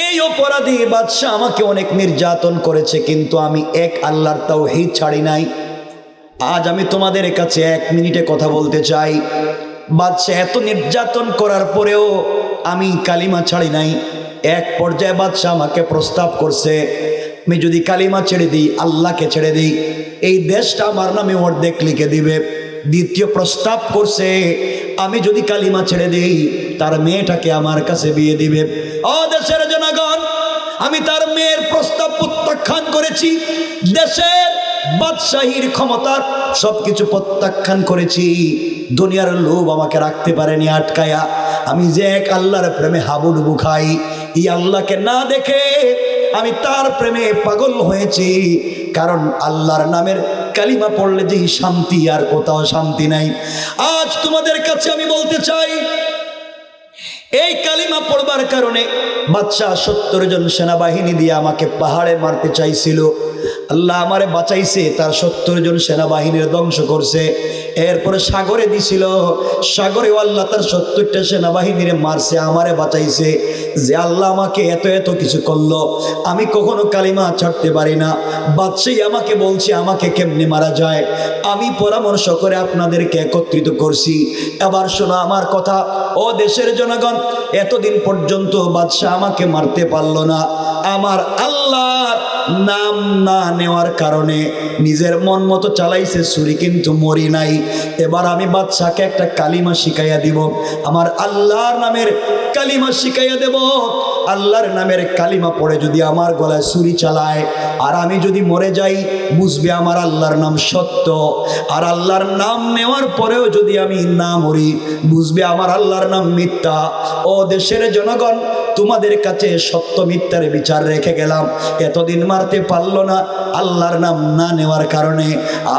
এই অপরাধী বাদশাহ আমাকে অনেক নির্যাতন করেছে, কিন্তু আমি এক আল্লাহর তাওহীদ ছাড়ি নাই। আজ আমি তোমাদের কাছে 1 মিনিটে কথা বলতে চাই। বাদশাহ এত নির্যাতন করার পরেও আমি কালিমা ছাড়ি নাই। এক পর্যায়ে বাদশাহ আমাকে প্রস্তাব করছে, আমি যদি কালিমা ছেড়ে দিই, আল্লাহকে ছেড়ে দিই, এই দেশটা আমার নামে অর্ধেক লিখে দিবে। দ্বিতীয় প্রস্তাব করছে, আমি যদি কালিমা ছেড়ে দিই, তার মেয়েটাকে আমার কাছে বিয়ে দিবে। ও দেশের জনগণ, আমি তার মেয়ের প্রস্তাব প্রত্যাখ্যান করেছি। দেশের বাদশাহীর ক্ষমতার সবকিছু প্রত্যাখ্যান করেছি। দুনিয়ার লোভ আমাকে রাখতে পারেনি আটকায়া। আমি যে এক আল্লাহর প্রেমে হাবুডুবু খাই, এই আল্লাহকে না দেখে আমি তার প্রেমে পাগল হয়েছি। কারণ আল্লাহর নামের কালিমা পড়লে যে শান্তি, আর কোথাও শান্তি নাই। আজ তোমাদের কাছে আমি বলতে চাই, এই কালিমা পড়বার কারণে বাদশাহ 70 জন সেনাবাহিনী দিয়ে আমাকে পাহাড়ে মারতে চাইছিল। আল্লাহ আমারে বাঁচাইছে, তার 70 জন সেনাবাহিনীর ধ্বংস করছে। এরপরে সাগরে দিছিল, সাগরেও আল্লাহ তার 70টা সেনাবাহিনীরে মারছে, আমারে বাঁচাইছে। যে আল্লাহ আমাকে এত এত কিছু করলো, আমি কখনো কালিমা ছাড়তে পারি না। বাদশাহী আমাকে বলছে আমাকে কেমনে মারা যায়। আমি পরামর্শ করে আপনাদেরকে একত্রিত করছি। এবার শোনো আমার কথা, ও দেশের জনগণ, এতদিন পর্যন্ত বাদশাহ আমাকে মারতে পারলো না। আমার আল্লাহর নাম না নেওয়ার কারণে নিজের মন মতো চালাইছে ছুরি, কিন্তু মরি নাই। এবার আমি বাদশাকে একটা কালিমা শিখাইয়া দিব, আমার আল্লাহর নামের কালিমা শিখাইয়া দেব। আল্লাহর নামের কালিমা পড়ে যদি আমার গলায় ছুরি চালায়, আর আমি যদি মরে যাই, বুঝবে আমার আল্লাহর নাম সত্য। আর আল্লাহর নাম নেওয়ার পরেও যদি আমি না মরি, বুঝবে আমার আল্লাহর নাম মিথ্যা। ও দেশের জনগণ, তোমাদের কাছে সত্য মিথ্যার বিচার রেখে গেলাম। এতদিন মারতে পারলো না আল্লাহর নাম না নেওয়ার কারণে,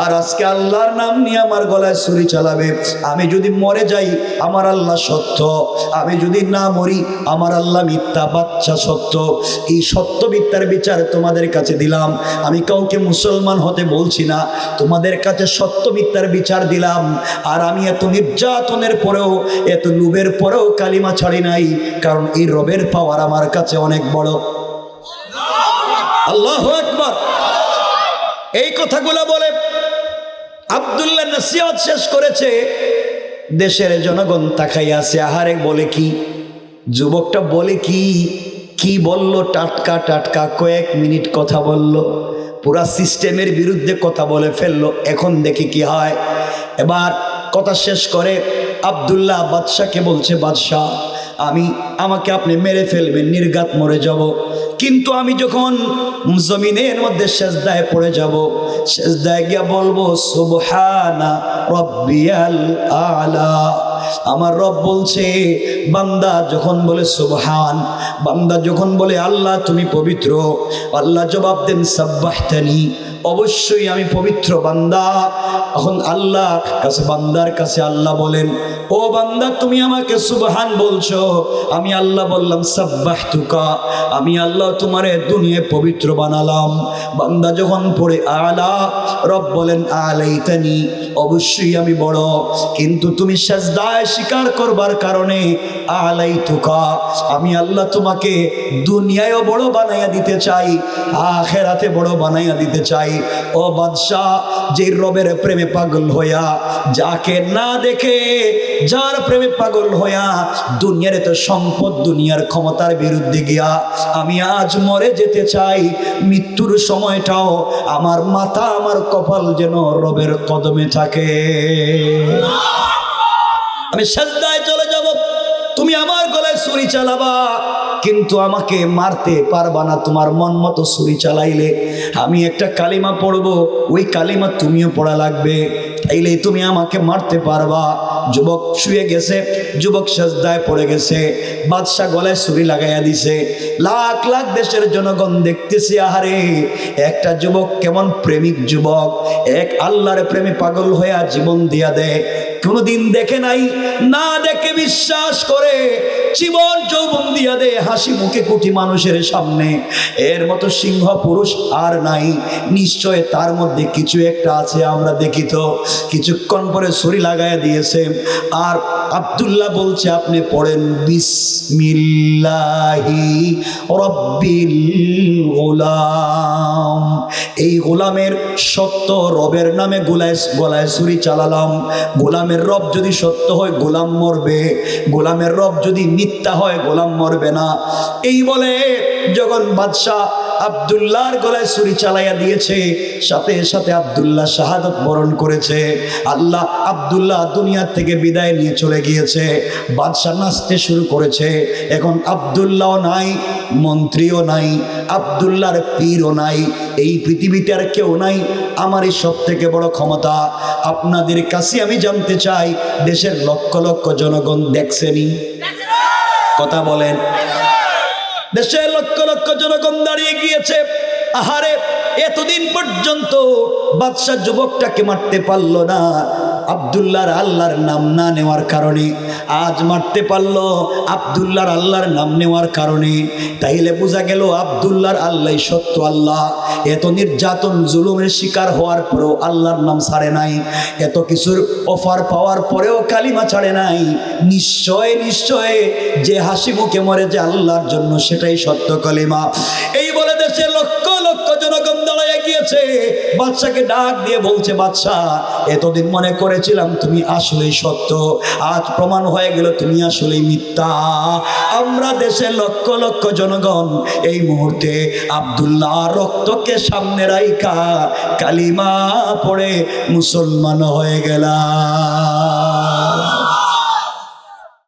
আর আজকে আল্লাহর নাম নিয়ে আমার গলায় ছুরি চালাবে। আমি যদি মরে যাই, আমার আল্লাহ সত্য, আমি যদি না মরি, আমার আল্লাহ মিথ্যা, বাচ্চা সত্য। এই সত্য মিথ্যার বিচার তোমাদের কাছে দিলাম। আমি কাউকে মুসলমান হতে বলছি না, তোমাদের কাছে সত্য মিথ্যার বিচার দিলাম। আর আমি এত নির্যাতনের পরেও, এত লোভের পরেও কালিমা ছাড়ি নাই, কারণ এই রবের পাওয়ার আমার কাছে অনেক বড়। আল্লাহু আকবার। এই কথাগুলো বলে আব্দুল্লাহ নসিহত শেষ করেছে। দেশের জনগণ তাকাই আছে, আহারে বলে কি, যুবকটা বলে কি, কি বলল, টাটকা টাটকা কয়েক মিনিট কথা বলল, পুরা সিস্টেমের বিরুদ্ধে কথা বলে ফেললো। এখন দেখি কি হয়। এবার কথা শেষ করে আব্দুল্লাহ বাদশাকে বলছে, বাদশাহ, আমাকে আপনি মেরে ফেলবেন, নির্ঘাত মরে যাব, কিন্তু আমি যখন জমিনের মধ্যে সেজদায় পড়ে যাব, সেজদায় গিয়া বলবো সুবহানা রব্বিয়াল আলা। আমার রব বলছে, বান্দা যখন বলে সুবহান, বান্দা যখন বলে আল্লাহ তুমি পবিত্র, আল্লাহ জবাব দেন সাব্বাহতানি অবশ্যই আমি পবিত্র বান্দা। এখন আল্লাহ কাছে, বান্দার কাছে আল্লাহ বলেন, ও বান্দা তুমি আমাকে সুবহান বলছো, আমি আল্লাহ বললাম সাব্বাহতুকা, আমি আল্লাহ তোমারে দুনিয়ায় পবিত্র বানালাম। বান্দা যখন পড়ে আলা, রব বলেন আলাইতানি, অবশ্যই আমি বড়, কিন্তু তুমি সাজদায় স্বীকার করবার কারণে আলাইতুকা, আমি আল্লাহ তোমাকে দুনিয়ায়ও বড় বানাইয়া দিতে চাই, আখিরাতে বড় বানাইয়া দিতে চাই। ও বাদশাহ, যে রবের প্রেমে পাগল হইয়া, যাকে না দেখে যার প্রেমে পাগল হইয়া দুনিয়ার এত সম্পদ, দুনিয়ার ক্ষমতার বিরুদ্ধে গিয়া আমি আজ মরে যেতে চাই, মৃত্যুর সময়টাও আমার মাথা, আমার কপাল যেন রবের কদমে থাকে। আমি সাজদায় চলে যাব, তুমি আমার গলায় ছুরি চালাবা, কিন্তু আমাকে মারতে পারবা না। তোমার মন মতো ছুরি চালাইলে আমি একটা কালিমা পড়বো, ওই কালিমা তুমিও পড়া লাগবে, তাইলে তুমি আমাকে মারতে পারবা। যুবক শুয়ে গেছে, যুবক সাজদায় পড়ে গেছে, বাদশা গলায় ছুরি লাগাইয়া দিছে। লাখ লাখ দেশের জনগণ দেখতেছে, আহারে একটা যুবক কেমন প্রেমিক যুবক, এক আল্লাহর প্রেমে পাগল হইয়া জীবন দিয়া দেয়। কোনদিন দেখে নাই, না দেখে বিশ্বাস করে জীবন যৌবন দিয়া দে হাসি মুখে কোটি মানুষের সামনে। এর মতো সিংহ পুরুষ আর নাই, নিশ্চয় তার মধ্যে কিছু একটা আছে, আমরা দেখি তো। কিছুক্ষণ পরে ছুরি লাগাইয়া দিয়েছে, আর আব্দুল্লাহ বলছে আপনি পড়েন বিসমিল্লাহি রব্বিল গোলাম। এই গোলামের সত্য রবের নামে গলায় ছুরি চালালাম। গোলামের রব যদি সত্য হয় গোলাম মরবে, গোলামের রব যদি মিথ্যা হয় গোলাম মরবে না। এই বলে যখন বাদশাহ আব্দুল্লাহর গলায় ছুরি চালাইয়া দিয়েছে, সাথে সাথে আব্দুল্লাহ শাহাদত বরণ করেছে। আল্লাহ আব্দুল্লাহ দুনিয়া থেকে বিদায় নিয়ে চলে গিয়েছে। বাদশাহ নাচতে শুরু করেছে। এখন আব্দুল্লাহও নাই, মন্ত্রীও নাই, আব্দুল্লাহর পীরও নাই, এই পৃথিবীতে আর কেউ নাই। আমারই সব থেকে বড় ক্ষমতা। আপনাদের কাছে আমি জানতে চাই, দেশের লক্ষ লক্ষ জনগণ দেখছেনি? কথা বলেন। দেশের লক্ষ লক্ষ জনগণ দাঁড়িয়ে গিয়েছে। আহারে, এতদিন পর্যন্ত বাদশা যুবকটাকে মারতে পারলো না, আব্দুল্লাহর আল্লাহর নাম না নেওয়ার কারণে। আজ মারতে পারলো আব্দুল্লাহর আল্লাহর নাম নেওয়ার কারণে। তাইলে বোঝা গেল আব্দুল্লাহর আল্লাহ সত্য আল্লাহ। এত নির্যাতন জুলুমের শিকার হওয়ার পরেও আল্লাহর নাম ছাড়ে নাই, এত কিছুর অফার পাওয়ার পরেও কালিমা ছাড়ে নাই। নিশ্চয় নিশ্চয় যে হাসি মুখে মরে যে আল্লাহর জন্য, সেটাই সত্য কালিমা। এই বলে দেশে লক্ষ লক্ষ জনগণ দাঁড়াইয়া গিয়েছে। বাদশাকে ডাক দিয়ে বলছে, বাদশাহ এতদিন মনে করেছিলাম তুমি আসলেই সত্য, আজ প্রমাণ হয়ে গেল তুমি আসলেই মিথ্যা। আমরা দেশের লক্ষ লক্ষ জনগণ এই মুহূর্তে আব্দুল্লাহ রক্তকে সামনে রাইখা কালিমা পড়ে মুসলমান হয়ে গেলাম।